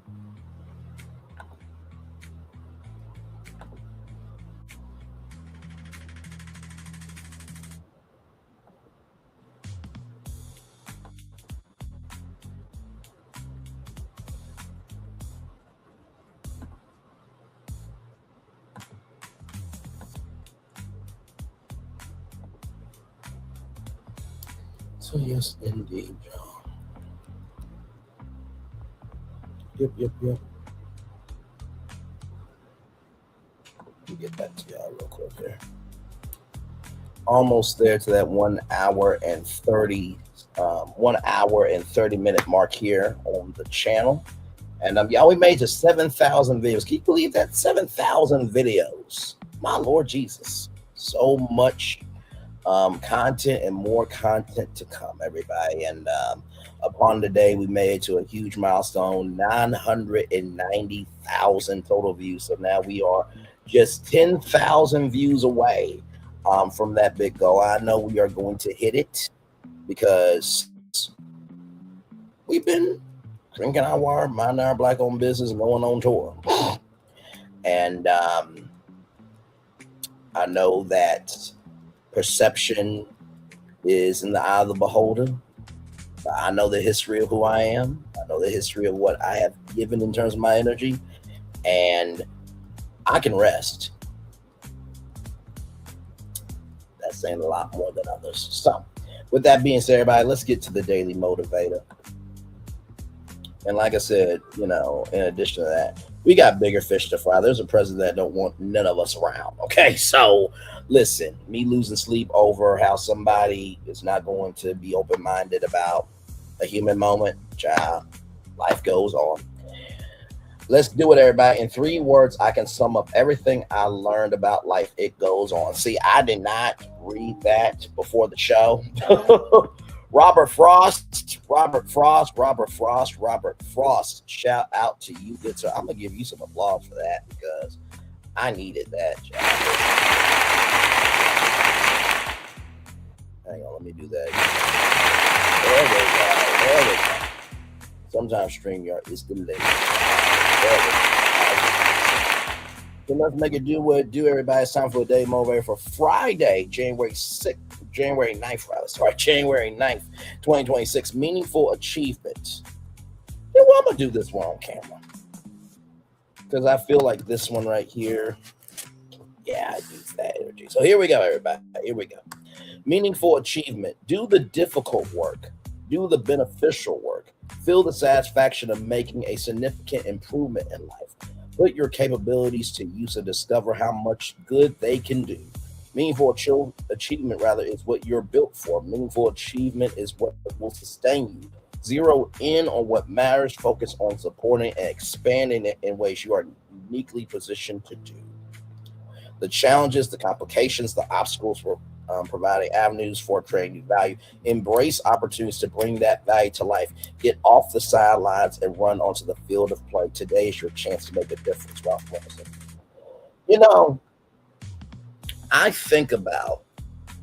S2: So yes, indeed, y'all. Yep. Let me get back to y'all real quick here. Almost there to that 1 hour and 30 minute mark here on the channel. And y'all, we made to 7,000 videos. Can you believe that? 7,000 videos. My Lord Jesus. So much content and more content to come, everybody. And upon today, we made it to a huge milestone, 990,000 total views. So now we are just 10,000 views away from that big goal. I know we are going to hit it because we've been drinking our water, minding our black-owned business, and going on tour. And I know that perception is in the eye of the beholder. I know the history of who I am. I know the history of what I have given in terms of my energy. And I can rest. That's saying a lot more than others. So, with that being said, everybody, let's get to the Daily Motivator. And like I said, you know, in addition to that, we got bigger fish to fry. There's a president that don't want none of us around. Okay, so listen, me losing sleep over how somebody is not going to be open-minded about a human moment, child, life goes on. Let's do it, everybody. In 3 words, I can sum up everything I learned about life. It goes on. See, I did not read that before the show. Robert Frost. Shout out to you, good sir. I'm going to give you some applause for that because I needed that. Hang on, let me do that. There we go. Sometimes StreamYard is delayed. So let's make it do what it do, everybody. It's time for a day motivator for Friday, January 9th, 2026. Meaningful achievement. Yeah, well, I'm going to do this one on camera because I feel like this one right here, yeah, I need that energy. So here we go, everybody. Here we go. Meaningful achievement. Do the difficult work. Do the beneficial work. Feel the satisfaction of making a significant improvement in life. Put your capabilities to use and discover how much good they can do. Meaningful achievement, is what you're built for. Meaningful achievement is what will sustain you. Zero in on what matters. Focus on supporting and expanding it in ways you are uniquely positioned to do. The challenges, the complications, the obstacles for providing avenues for creating new value. Embrace opportunities to bring that value to life. Get off the sidelines and run onto the field of play. Today is your chance to make a difference. You know, I think about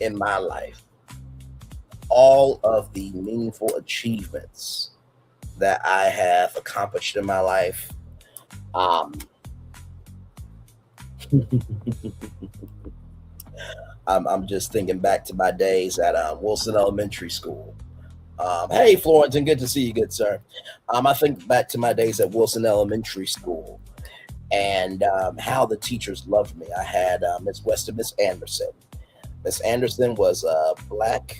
S2: in my life all of the meaningful achievements that I have accomplished in my life. I'm just thinking back to my days at Wilson Elementary School. Hey, Florenton, good to see you, good sir. I think back to my days at Wilson Elementary School and how the teachers loved me. I had Miss West and Miss Anderson. Miss Anderson was a black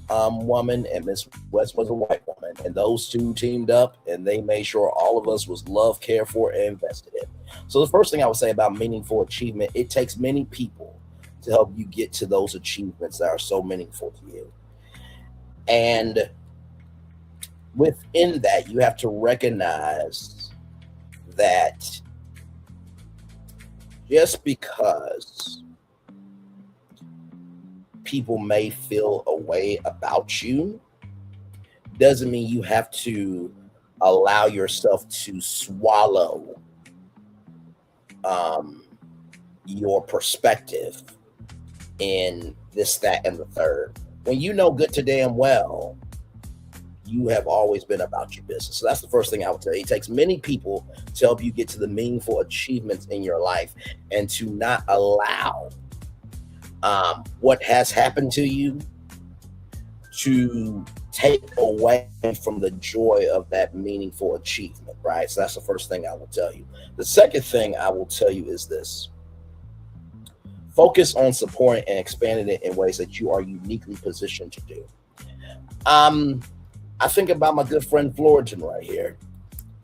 S2: woman and Miss West was a white woman. And those two teamed up and they made sure all of us was loved, cared for, and invested in. So the first thing I would say about meaningful achievement, it takes many people to help you get to those achievements that are so meaningful to you. And within that, you have to recognize that just because people may feel a way about you doesn't mean you have to allow yourself to swallow your perspective in this, that, and the third. When you know good to damn well, you have always been about your business. So that's the first thing I would tell you. It takes many people to help you get to the meaningful achievements in your life and to not allow what has happened to you to take away from the joy of that meaningful achievement, right? So that's the first thing I will tell you. The second thing I will tell you is this. Focus on supporting and expanding it in ways that you are uniquely positioned to do. I think about my good friend Florian right here.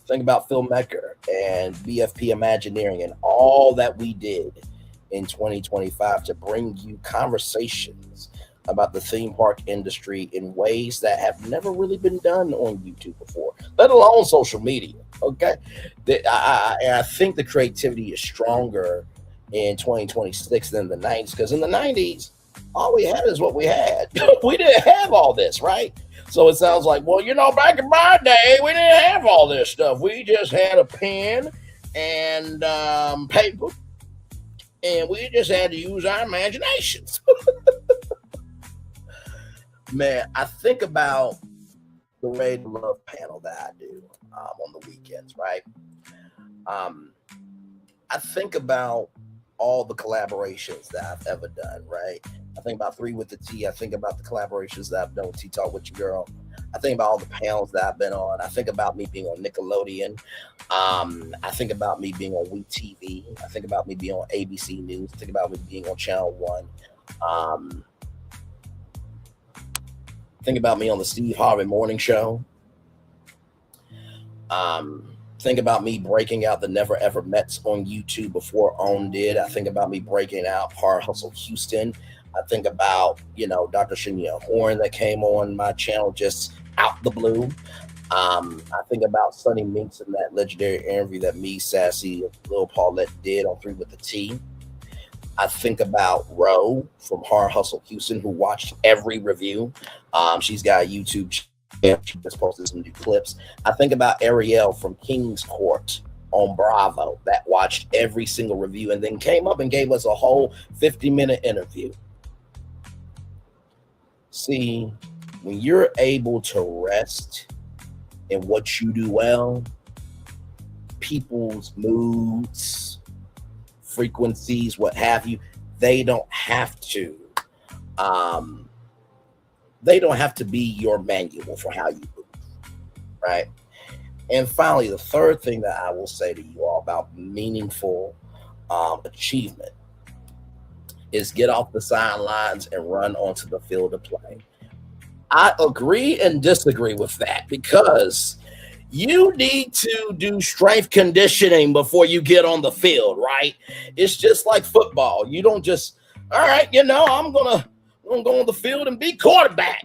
S2: Think about Phil Mecker and BFP Imagineering and all that we did in 2025 to bring you conversations about the theme park industry in ways that have never really been done on YouTube before, let alone social media. Okay, I think the creativity is stronger in 2026 than the 90s, because in the 90s, all we had is what we had. We didn't have all this, right? So it sounds like, well, back in my day, we didn't have all this stuff. We just had a pen and paper, and we just had to use our imaginations. Man, I think about the Raid Love panel that I do on the weekends, right? I think about all the collaborations that I've ever done, right? I think about 3 with the T. I think about the collaborations that I've done with T-Talk with Your Girl. I think about all the panels that I've been on. I think about me being on Nickelodeon. I think about me being on WeTV. I think about me being on ABC News. I think about me being on Channel 1. Think about me on the Steve Harvey Morning Show. Think about me breaking out the Never Ever Mets on YouTube before OWN did. I think about me breaking out Hard Hustle Houston. I think about, Dr. Shania Horn that came on my channel just out the blue. I think about Sonny Minks in that legendary interview that me, Sassy, Lil Paulette did on 3 with the T. I think about Ro from Hard Hustle Houston, who watched every review. She's got a YouTube channel. She just posted some new clips. I think about Ariel from King's Court on Bravo that watched every single review and then came up and gave us a whole 50-minute interview. See, when you're able to rest in what you do well, people's moods, frequencies, what have you, they don't have to be your manual for how you move, right? And finally, the third thing that I will say to you all about meaningful achievement is get off the sidelines and run onto the field of play. I agree and disagree with that, because you need to do strength conditioning before you get on the field, right? It's just like football. You don't just, all right, I'm gonna go on the field and be quarterback.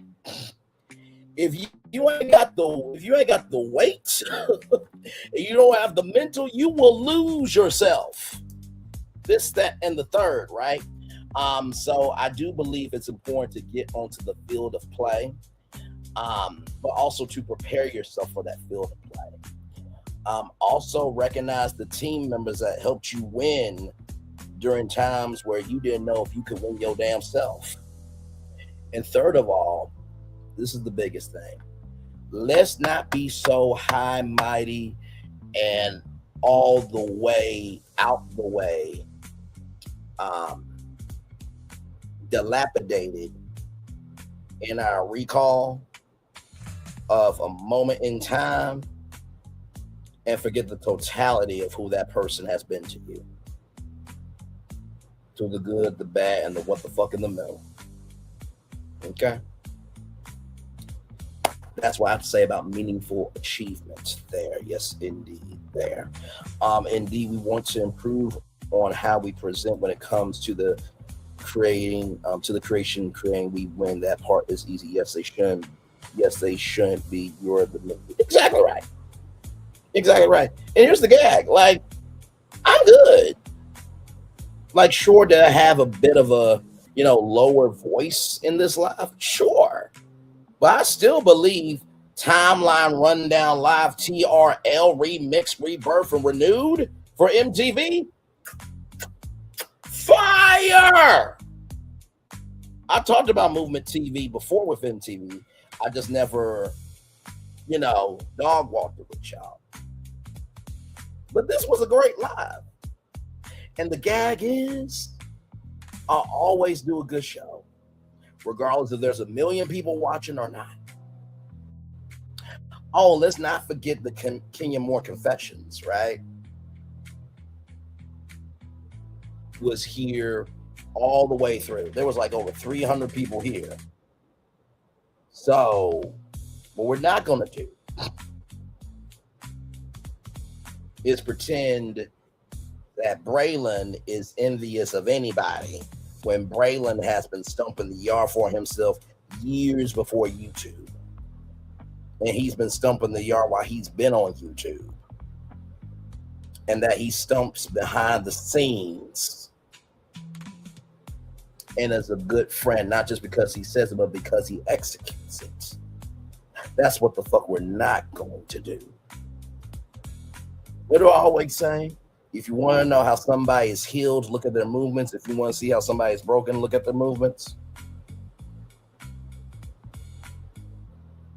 S2: If you ain't got the weight, and you don't have the mental, you will lose yourself. This, that, and the third, right? So I do believe it's important to get onto the field of play, but also to prepare yourself for that field of play. Also recognize the team members that helped you win during times where you didn't know if you could win your damn self. And third of all, this is the biggest thing. Let's not be so high, mighty, and all the way out the way dilapidated in our recall of a moment in time and forget the totality of who that person has been to you. To the good, the bad, and the what the fuck in the middle. Okay? That's what I have to say about meaningful achievements there. Yes, indeed, there. Indeed, we want to improve on how we present when it comes to the creating, creating. We win. That part is easy. Yes, they shouldn't. Yes, they shouldn't be. You're the movie. Exactly right. Exactly right. And here's the gag. Like, I'm good. Like, sure, did I have a bit of a, lower voice in this live? Sure. But I still believe Timeline, Rundown, Live, TRL, Remix, Rebirth, and Renewed for MTV. Fire! I talked about Movement TV before with MTV. I just never, dog walked it with y'all. But this was a great live. And the gag is, I'll always do a good show, regardless if there's 1 million people watching or not. Oh, let's not forget the Kenya Moore Confessions, right? Was here all the way through. There was like over 300 people here. So, what we're not going to do is pretend that Braylon is envious of anybody when Braylon has been stumping the yard for himself years before YouTube. And he's been stumping the yard while he's been on YouTube. And that he stumps behind the scenes and is a good friend, not just because he says it, but because he executes it. That's what the fuck we're not going to do. What do I always say? If you want to know how somebody is healed, look at their movements. If you want to see how somebody is broken, look at their movements.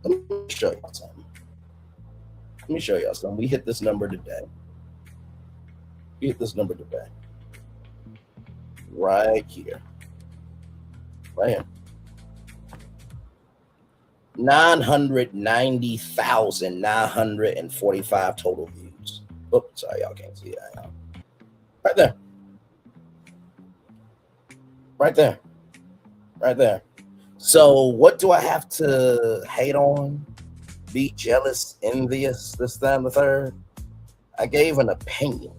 S2: Let me show y'all something. Let me show y'all something. We hit this number today. Right here. Right here. 990,945 total views. Oops, sorry, y'all can't see that. Right there. Right there. Right there. So what do I have to hate on? Be jealous, envious, this, that, and the third? I gave an opinion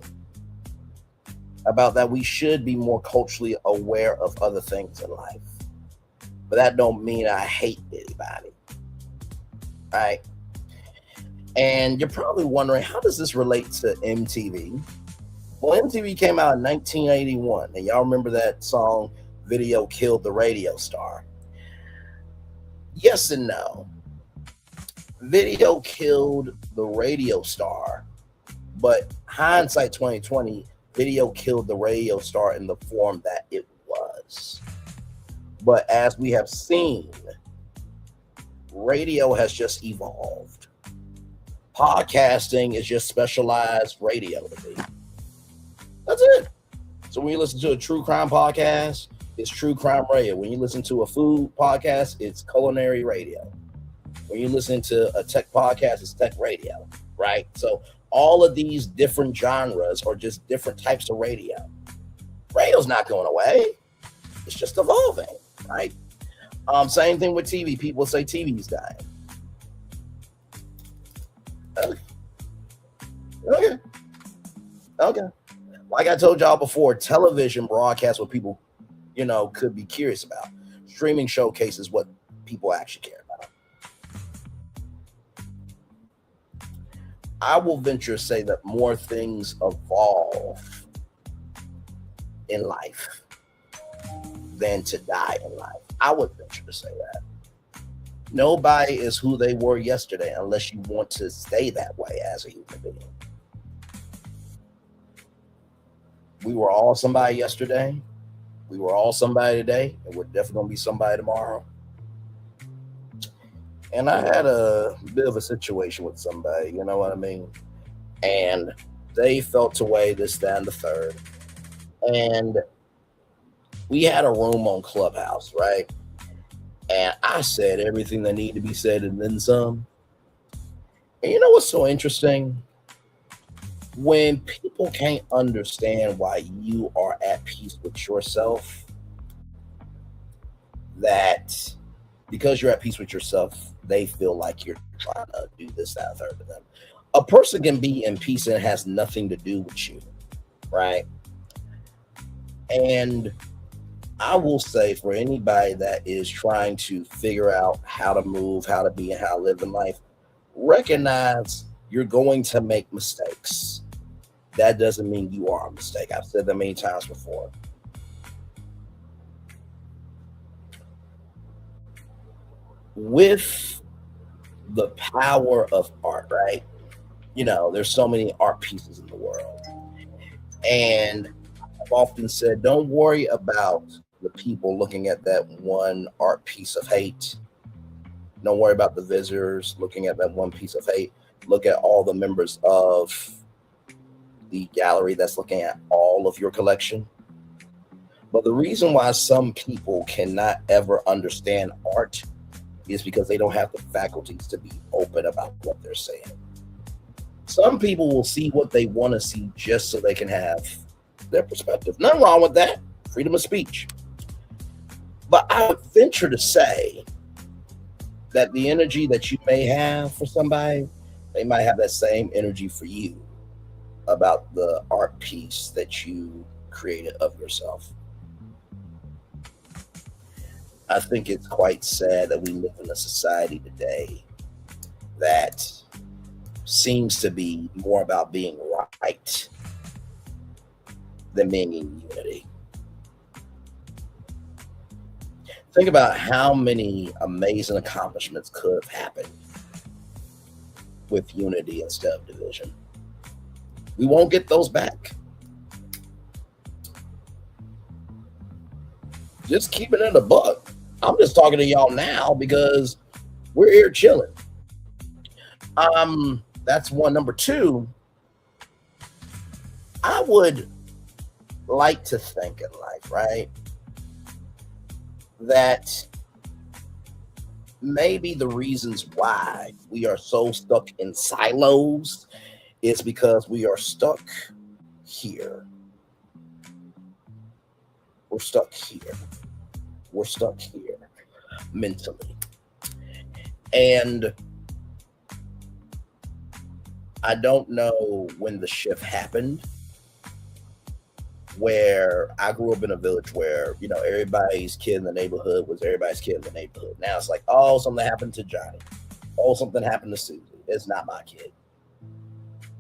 S2: about that we should be more culturally aware of other things in life. But that don't mean I hate anybody. Right? And you're probably wondering, how does this relate to MTV? Well, MTV came out in 1981, and y'all remember that song, Video Killed the Radio Star? Yes and no. Video killed the radio star, but hindsight 2020, video killed the radio star in the form that it was. But as we have seen, radio has just evolved. Podcasting is just specialized radio to me. That's it. So when you listen to a true crime podcast, it's true crime radio. When you listen to a food podcast, it's culinary radio. When you listen to a tech podcast, it's tech radio, right? So all of these different genres are just different types of radio. Radio's not going away. It's just evolving, right? Same thing with TV. People say TV's dying. Okay. Like I told y'all before, television broadcasts what people, could be curious about. Streaming showcases what people actually care about. I will venture to say that more things evolve in life than to die in life. I would venture to say that. Nobody is who they were yesterday unless you want to stay that way as a human being. We were all somebody yesterday. We were all somebody today, and we're definitely going to be somebody tomorrow. And I had a bit of a situation with somebody, you know what I mean? And they felt away this, that, and the third. And we had a room on Clubhouse, right? And I said everything that needed to be said and then some. And you know what's so interesting? When people can't understand why you are at peace with yourself, that because you're at peace with yourself, they feel like you're trying to do this, that, third to them. A person can be in peace and it has nothing to do with you, right? And I will say for anybody that is trying to figure out how to move, how to be, and how to live in life, recognize you're going to make mistakes. That doesn't mean you are a mistake. I've said that many times before. With the power of art, right? There's so many art pieces in the world. And I've often said, don't worry about the people looking at that one art piece of hate. Don't worry about the visitors looking at that one piece of hate. Look at all the members of the gallery that's looking at all of your collection. But the reason why some people cannot ever understand art is because they don't have the faculties to be open about what they're saying. Some people will see what they want to see just so they can have their perspective. Nothing wrong with that. Freedom of speech. But I would venture to say that the energy that you may have for somebody, they might have that same energy for you. about the art piece that you created of yourself. I think it's quite sad that we live in a society today that seems to be more about being right than being in unity. Think about how many amazing accomplishments could have happened with unity instead of division. We won't get those back. Just keeping it a buck. I'm just talking to y'all now because we're here chilling. That's one. Number two, I would like to think in life, right, that maybe the reasons why we are so stuck in silos is because we are stuck here. We're stuck here. We're stuck here mentally. And I don't know when the shift happened, where I grew up in a village where, you know, everybody's kid in the neighborhood was everybody's kid in the neighborhood. Now it's like, oh, something happened to Johnny. Oh, something happened to Susie. It's not my kid.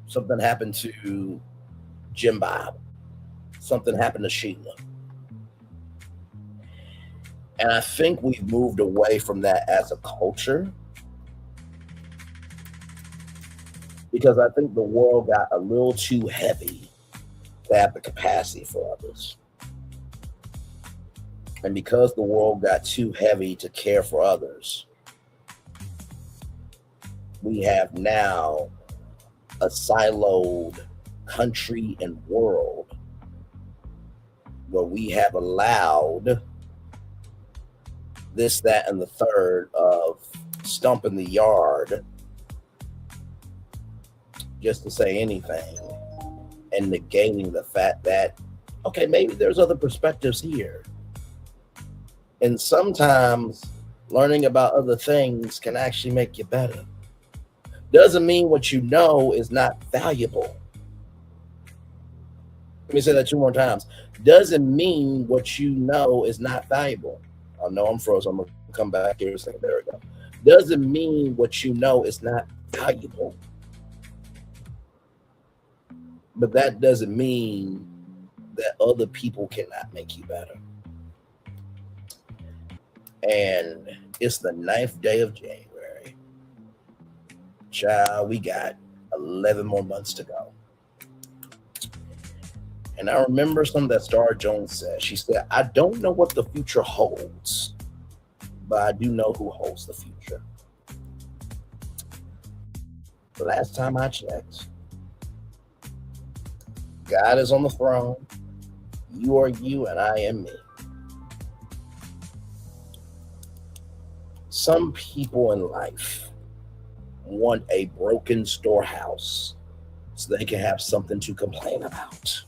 S2: Something happened to Jim Bob. Something happened to Sheila. And I think we've moved away from that as a culture because I think the world got a little too heavy to have the capacity for others. And because the world got too heavy to care for others, we have now a siloed country and world where we have allowed this, that, and the third of stumping the yard just to say anything and negating the fact that, okay, maybe there's other perspectives here. And sometimes learning about other things can actually make you better. Doesn't mean what you know is not valuable. Let me say that 2 more times. Doesn't mean what you know is not valuable. I know I'm frozen. I'm going to come back here a second. There we go. Doesn't mean what you know is not valuable. But that doesn't mean that other people cannot make you better. And it's the 9th day of January. Child, we got 11 more months to go. And I remember something that Star Jones said. She said, I don't know what the future holds, but I do know who holds the future. The last time I checked, God is on the throne. You are you and I am me. Some people in life want a broken storehouse so they can have something to complain about,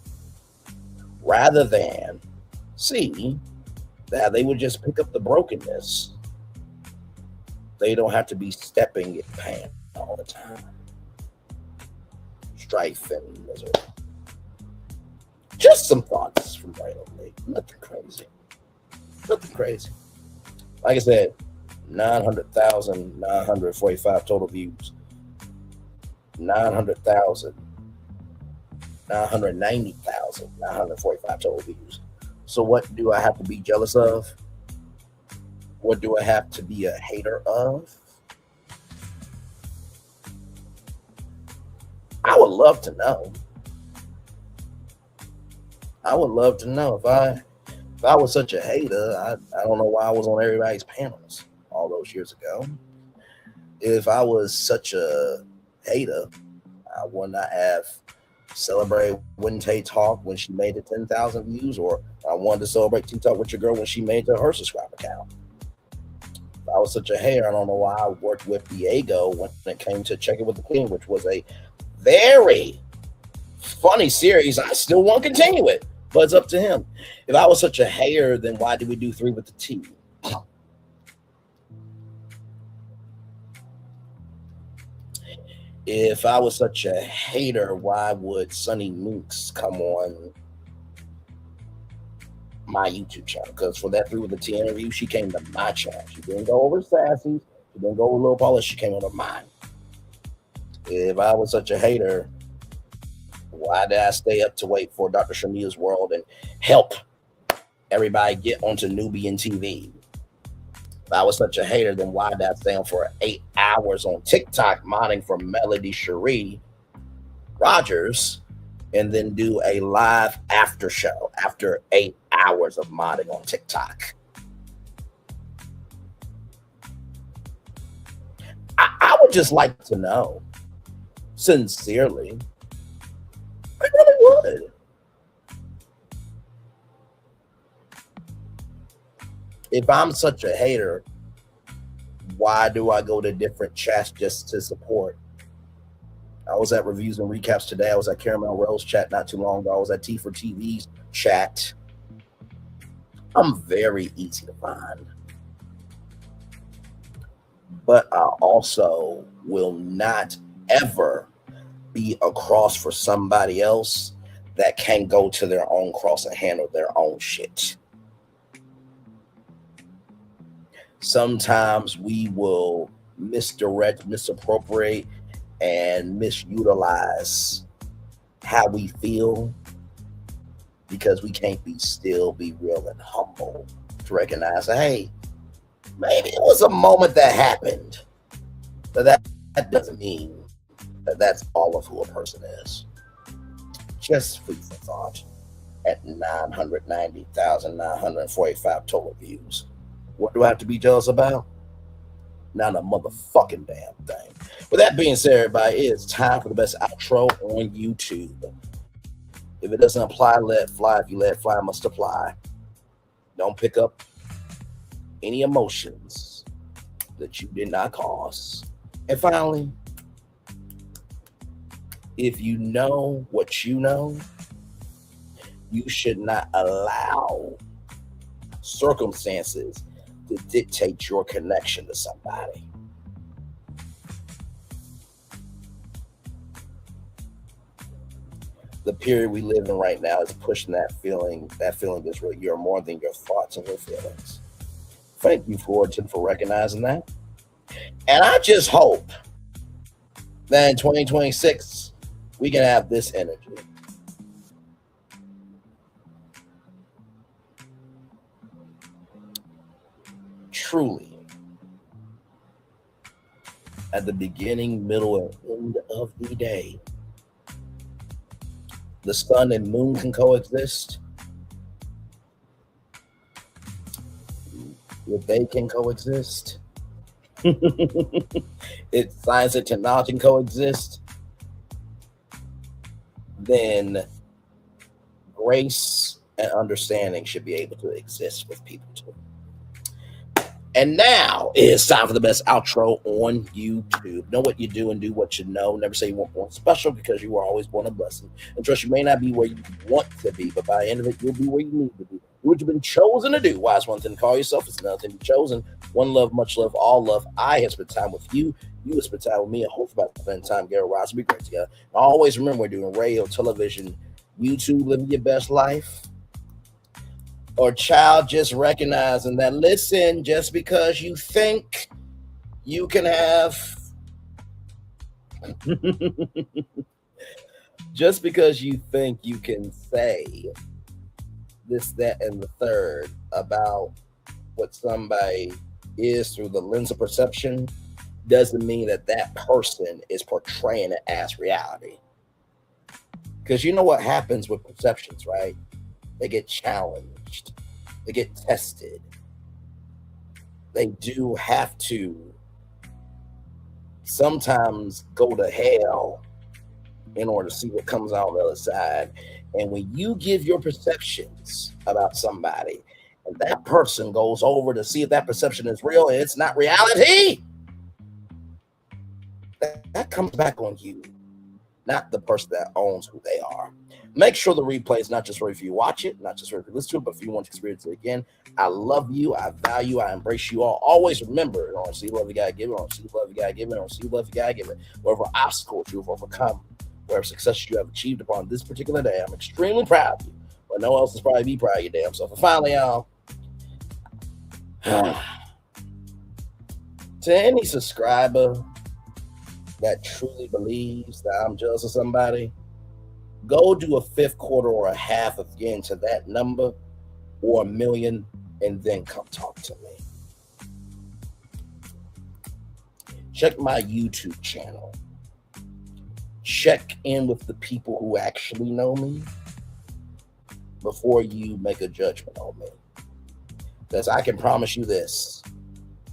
S2: rather than see that they would just pick up the brokenness. They don't have to be stepping in pain all the time. Strife and misery. Just some thoughts from Braylon. Nothing crazy. Nothing crazy. Like I said, 900,945 total views. 990,945 total views. So what do I have to be jealous of? What do I have to be a hater of? I would love to know. I would love to know. If I was such a hater, I don't know why I was on everybody's panels all those years ago. If I was such a hater, I would not have celebrated Wednesday Talk when she made it 10,000 views, or I wanted to celebrate T-Talk with your girl when she made her subscribe account. If I was such a hater, I don't know why I worked with Diego when it came to Check It With the King, which was a very funny series. I still want to continue it, but it's up to him. If I was such a hater, then why did we do 3 with the T? If I was such a hater, why would Sunny Mooks come on my YouTube channel? Because for that 3 with the T interview, she came to my channel. She didn't go over Sassy. She didn't go over Lil Paula. She came over mine. If I was such a hater, why did I stay up to wait for Dr. Shamia's World and help everybody get onto Nubian TV? If I was such a hater, then why did I stay on for 8 hours on TikTok modding for Melody Cherie Rogers and then do a live after show after 8 hours of modding on TikTok? I would just like to know, sincerely. I really would. If I'm such a hater, why do I go to different chats just to support? I was at Reviews and Recaps today. I was at Caramel Rose chat not too long ago. I was at T for TV's chat. I'm very easy to find. But I also will not ever be a cross for somebody else that can go to their own cross and handle their own shit. Sometimes we will misdirect, misappropriate, and misutilize how we feel because we can't be still, be real, and humble to recognize, hey, maybe it was a moment that happened, but that doesn't mean that that's all of who a person is. Just food for thought at 990,945 total views. What do I have to be jealous about? Not a motherfucking damn thing. With that being said, everybody, it's time for the best outro on YouTube. If it doesn't apply, let it fly. If you let it fly, it must apply. Don't pick up any emotions that you did not cause. And finally, if you know what you know, you should not allow circumstances to dictate your connection to somebody. The period we live in right now is pushing that feeling. That feeling is real. You're more than your thoughts and your feelings. Thank you, Fortune, for recognizing that. And I just hope that in 2026, we can have this energy. Truly, at the beginning, middle, and end of the day, the sun and moon can coexist. If they can coexist, if science and technology can coexist, then grace and understanding should be able to exist with people too. And now it's time for the best outro on YouTube. Know what you do and do what you know. Never say you weren't born special because you were always born a blessing. And trust, you may not be where you want to be, but by the end of it, you'll be where you need to be. Do what you've been chosen to do. Wise one thing to call yourself. It's another thing to be chosen. One love, much love, all love. I have spent time with you. You have spent time with me. I hope about to spend time together. Rise, be great together. And always remember, we're doing radio, television, YouTube, living your best life. Or child, just recognizing that, listen, just because you think you can have, just because you think you can say this, that, and the third about what somebody is through the lens of perception, doesn't mean that that person is portraying it as reality. Because you know what happens with perceptions, right? They get challenged. They get tested. They do have to sometimes go to hell in order to see what comes out on the other side. And when you give your perceptions about somebody and that person goes over to see if that perception is real and it's not reality, that comes back on you, not the person that owns who they are. Make sure the replay is not just for if you watch it, not just for if you listen to it, but if you want to experience it again. I love you. I value. I embrace you all. Always remember, I want to see love you gotta give it. I want to see love you gotta give it. I want to see love you gotta give it. Whatever obstacles you have overcome, whatever success you have achieved upon this particular day, I'm extremely proud of you. But no one else is probably be proud of your damn self. And finally, y'all, to any subscriber that truly believes that I'm jealous of somebody, go do a fifth quarter or a half of getting to that number or 1 million, and then come talk to me. Check my YouTube channel. Check in with the people who actually know me before you make a judgment on me. Because I can promise you this,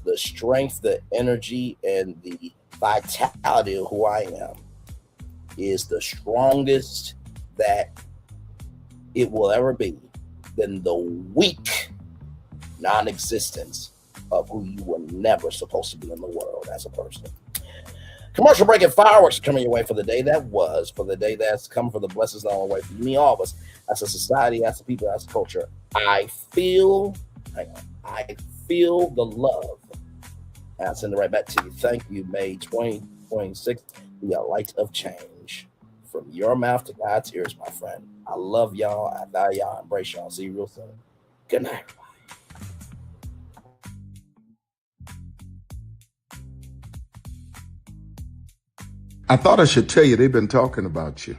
S2: the strength, the energy, and the vitality of who I am is the strongest that it will ever be than the weak non-existence of who you were never supposed to be in the world as a person. Commercial break and fireworks coming your way for the day that was, for the day that's come, for the blessings that are on the way for me, all of us, as a society, as a people, as a culture. I feel the love. I'll send it right back to you. Thank you. May 2026 be a light of change. From your mouth to God's ears, my friend. I love y'all. I value y'all. I embrace y'all. See you real soon. Good night, everybody.
S14: I thought I should tell you they've been talking about you.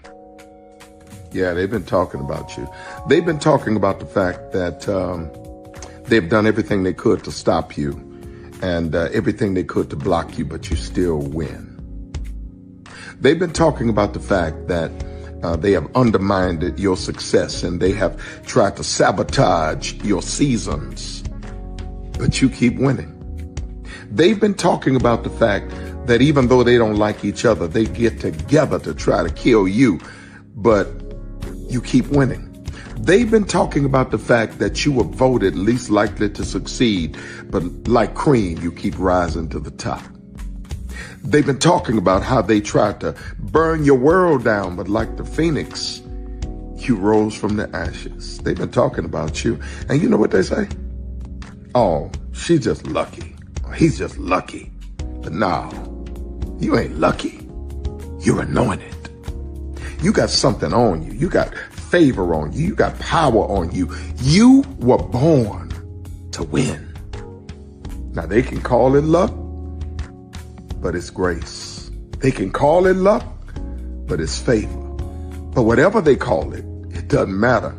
S14: Yeah, they've been talking about you. They've been talking about the fact that they've done everything they could to stop you and everything they could to block you, but you still win. They've been talking about the fact that they have undermined your success and they have tried to sabotage your seasons, but you keep winning. They've been talking about the fact that even though they don't like each other, they get together to try to kill you, but you keep winning. They've been talking about the fact that you were voted least likely to succeed, but like cream, you keep rising to the top. They've been talking about how they tried to burn your world down, but like the phoenix, you rose from the ashes. They've been talking about you. And you know what they say? Oh, she's just lucky. He's just lucky. But no, you ain't lucky. You're anointed. You got something on you. You got favor on you. You got power on you. You were born to win. Now they can call it luck, but it's grace. They can call it luck, but it's favor. But whatever they call it, it doesn't matter,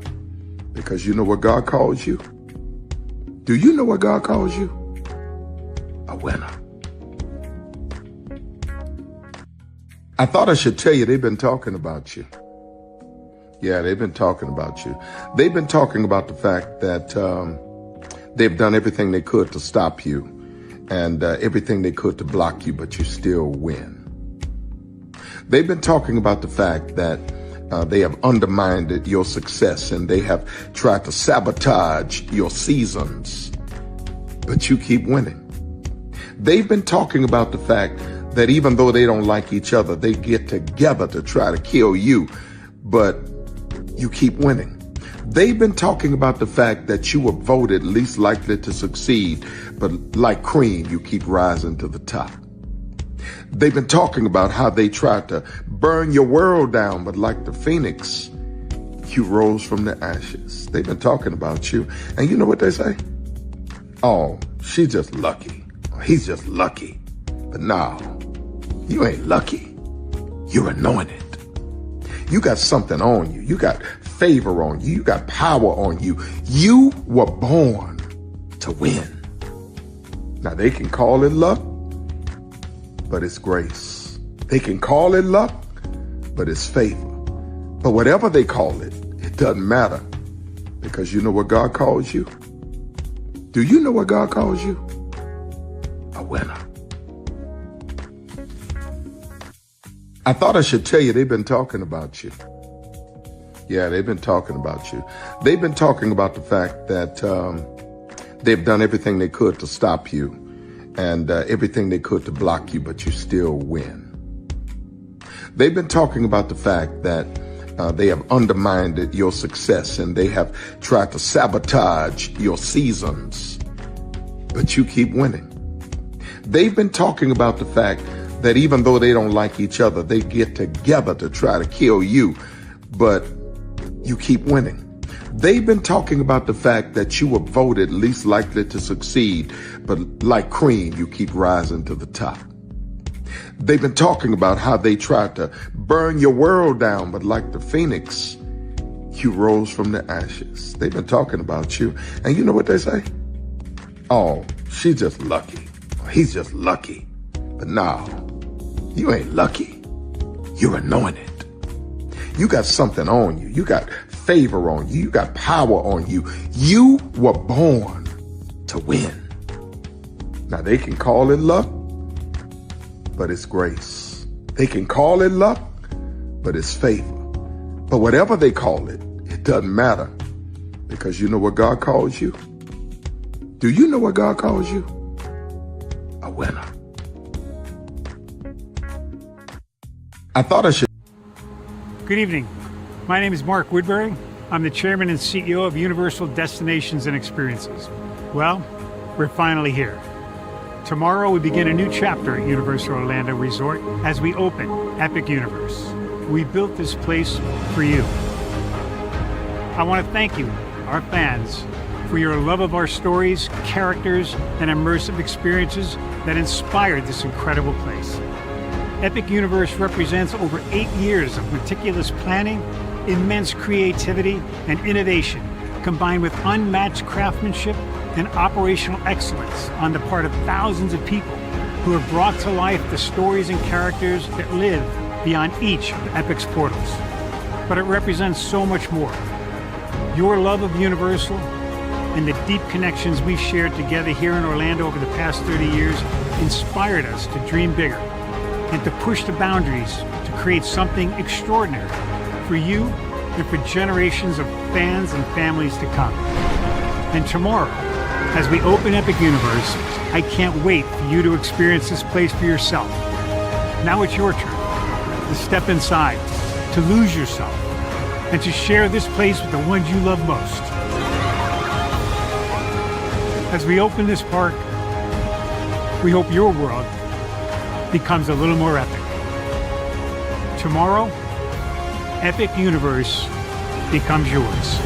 S14: because you know what God calls you? Do you know what God calls you? A winner. I thought I should tell you they've been talking about you. Yeah, they've been talking about you. They've been talking about the fact that they've done everything they could to stop you and everything they could to block you, but you still win. They've been talking about the fact that they have undermined your success and they have tried to sabotage your seasons, but you keep winning. They've been talking about the fact that even though they don't like each other, they get together to try to kill you, but you keep winning. They've been talking about the fact that you were voted least likely to succeed, but like cream, you keep rising to the top. They've been talking about how they tried to burn your world down, but like the phoenix, you rose from the ashes. They've been talking about you. And you know what they say? Oh, she's just lucky. He's just lucky. But no, you ain't lucky. You're anointed. You got something on you. You got favor on you. You got power on you. You were born to win. Now they can call it luck, but it's grace. They can call it luck, but it's favor. But whatever they call it, it doesn't matter, because you know what God calls you? Do you know what God calls you? A winner. I thought I should tell you they've been talking about you. Yeah, they've been talking about you. They've been talking about the fact that they've done everything they could to stop you and everything they could to block you, but you still win. They've been talking about the fact that They have undermined your success, and they have tried to sabotage your seasons. But you keep winning. They've been talking about the fact that even though they don't like each other, they get together to try to kill you, but you keep winning. They've been talking about the fact that you were voted least likely to succeed, but like cream, you keep rising to the top. They've been talking about how they tried to burn your world down, but like the phoenix, you rose from the ashes. They've been talking about you, and you know what they say? Oh, she's just lucky. He's just lucky. But no, you ain't lucky. You're anointed. You got something on you. You got favor on you. You got power on you. You were born to win. Now, they can call it luck, but it's grace. They can call it luck, but it's favor. But whatever they call it, it doesn't matter, because you know what God calls you? Do you know what God calls you? A winner. I thought I should.
S15: Good evening. My name is Mark Woodbury. I'm the chairman and CEO of Universal Destinations and Experiences. Well, we're finally here. Tomorrow we begin a new chapter at Universal Orlando Resort as we open Epic Universe. We built this place for you. I want to thank you, our fans, for your love of our stories, characters, and immersive experiences that inspired this incredible place. Epic Universe represents over 8 years of meticulous planning, immense creativity, and innovation, combined with unmatched craftsmanship and operational excellence on the part of thousands of people who have brought to life the stories and characters that live beyond each of Epic's portals. But it represents so much more. Your love of Universal and the deep connections we've shared together here in Orlando over the past 30 years inspired us to dream bigger and to push the boundaries to create something extraordinary for you and for generations of fans and families to come. And tomorrow, as we open Epic Universe, I can't wait for you to experience this place for yourself. Now it's your turn to step inside, to lose yourself, and to share this place with the ones you love most. As we open this park, we hope your world becomes a little more epic. Tomorrow, Epic Universe becomes yours.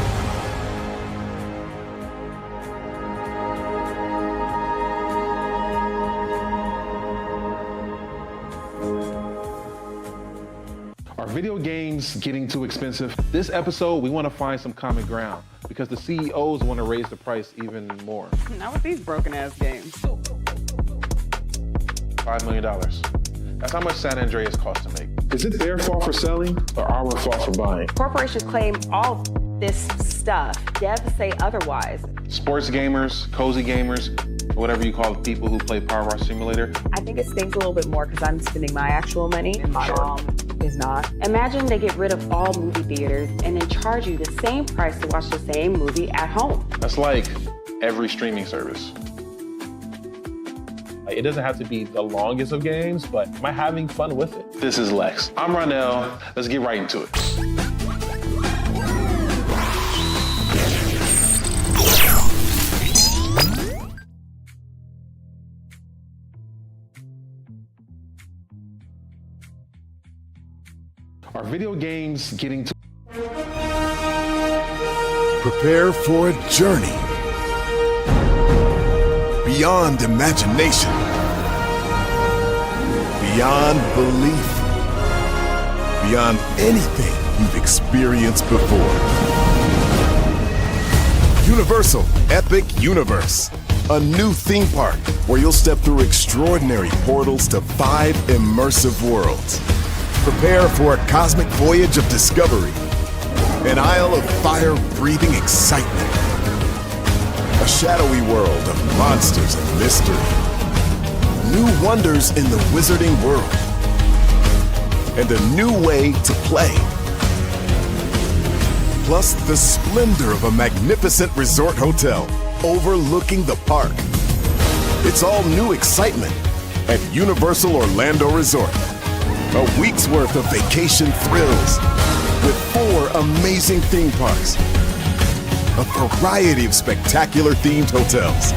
S16: Are video games getting too expensive? This episode, we want to find some common ground because the CEOs want to raise the price even more.
S17: Not with these broken-ass games.
S16: $5 million. That's how much San Andreas costs to make. Is it their fault for selling or our fault for buying?
S17: Corporations claim all this stuff. Devs say otherwise.
S16: Sports gamers, cozy gamers, whatever you call the people who play Power Wash Simulator.
S17: I think it stings a little bit more because I'm spending my actual money and my mom is not. Imagine they get rid of all movie theaters and then charge you the same price to watch the same movie at home.
S16: That's like every streaming service. It doesn't have to be the longest of games, but am I having fun with it? This is Lex. I'm Ronell. Let's get right into it. Are video games getting too...
S4: Prepare for a journey beyond imagination, beyond belief, beyond anything you've experienced before. Universal Epic Universe, a new theme park where you'll step through extraordinary portals to 5 immersive worlds. Prepare for a cosmic voyage of discovery, an isle of fire-breathing excitement, a shadowy world of monsters and mystery, new wonders in the wizarding world, and a new way to play. Plus the splendor of a magnificent resort hotel overlooking the park. It's all new excitement at Universal Orlando Resort. A week's worth of vacation thrills, with 4 amazing theme parks, a variety of spectacular themed hotels,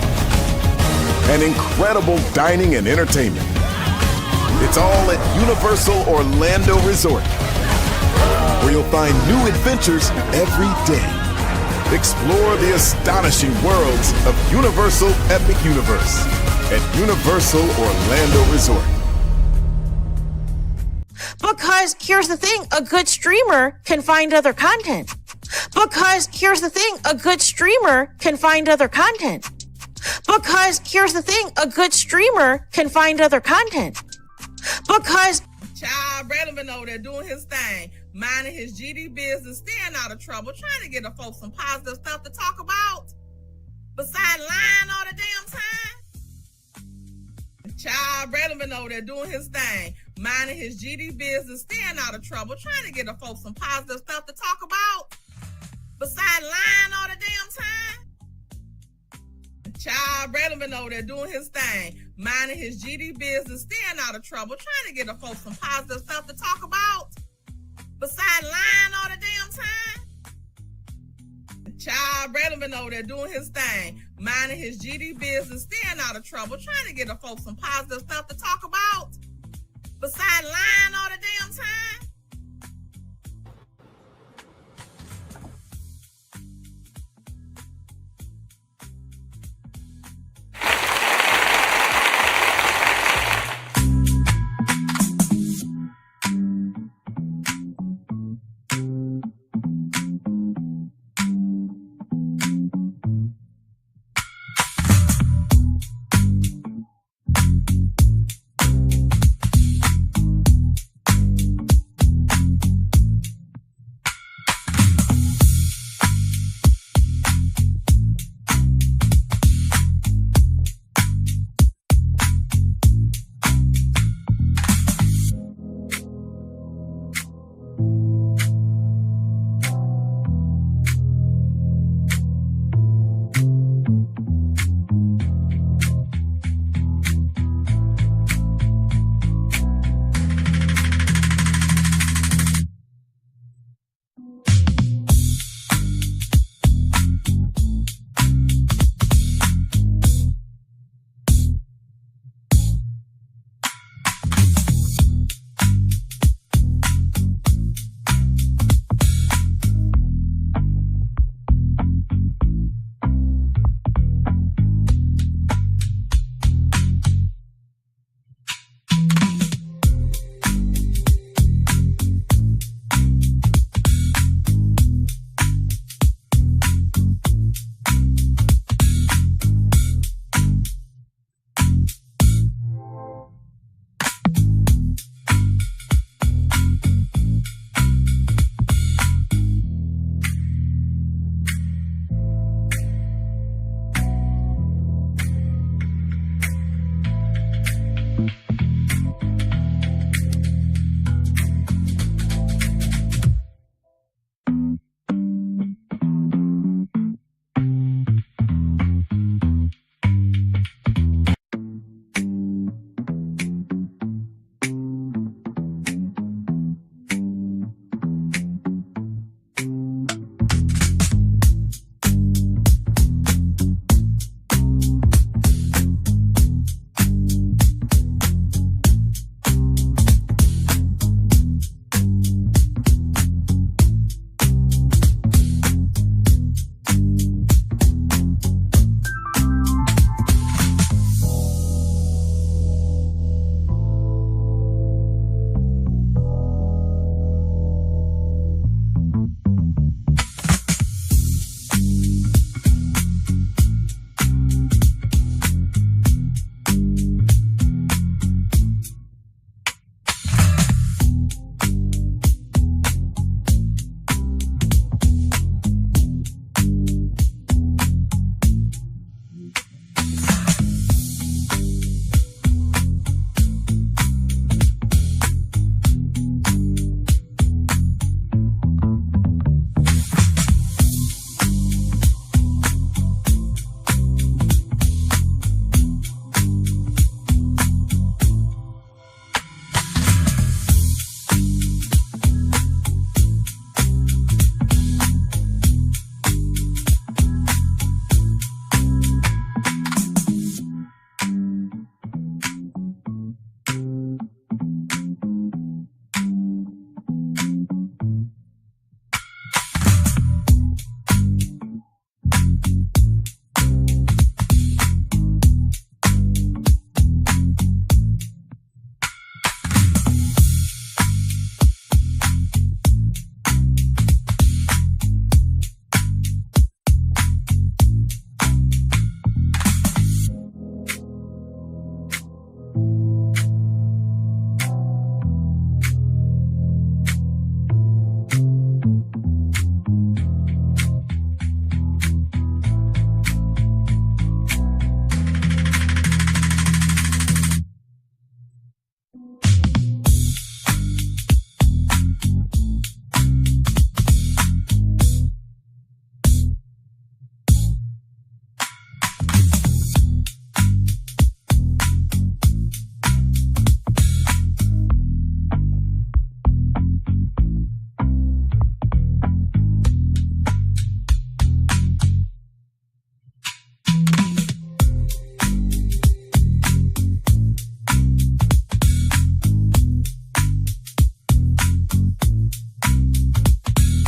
S4: and incredible dining and entertainment. It's all at Universal Orlando Resort, where you'll find new adventures every day. Explore the astonishing worlds of Universal Epic Universe at Universal Orlando Resort.
S18: Because here's the thing, a good streamer can find other content. Because here's the thing, a good streamer can find other content. Because here's the thing, a good streamer can find other content. Because
S19: Child, Braylon been over there doing his thing, minding his GD business, staying out of trouble, trying to get the folks some positive stuff to talk about. Besides lying all the damn time. Child, Braylon been over there doing his thing, minding his GD business, staying out of trouble, trying to get the folks some positive stuff to talk about. Besides lying all the damn time. Child, Braylon been over there doing his thing, minding his GD business, staying out of trouble, trying to get the folks some positive stuff to talk about. Besides lying all the damn time. Child, Braylon been over there doing his thing, minding his GD business, staying out of trouble, trying to get the folks some positive stuff to talk about. Besides lying all the damn time.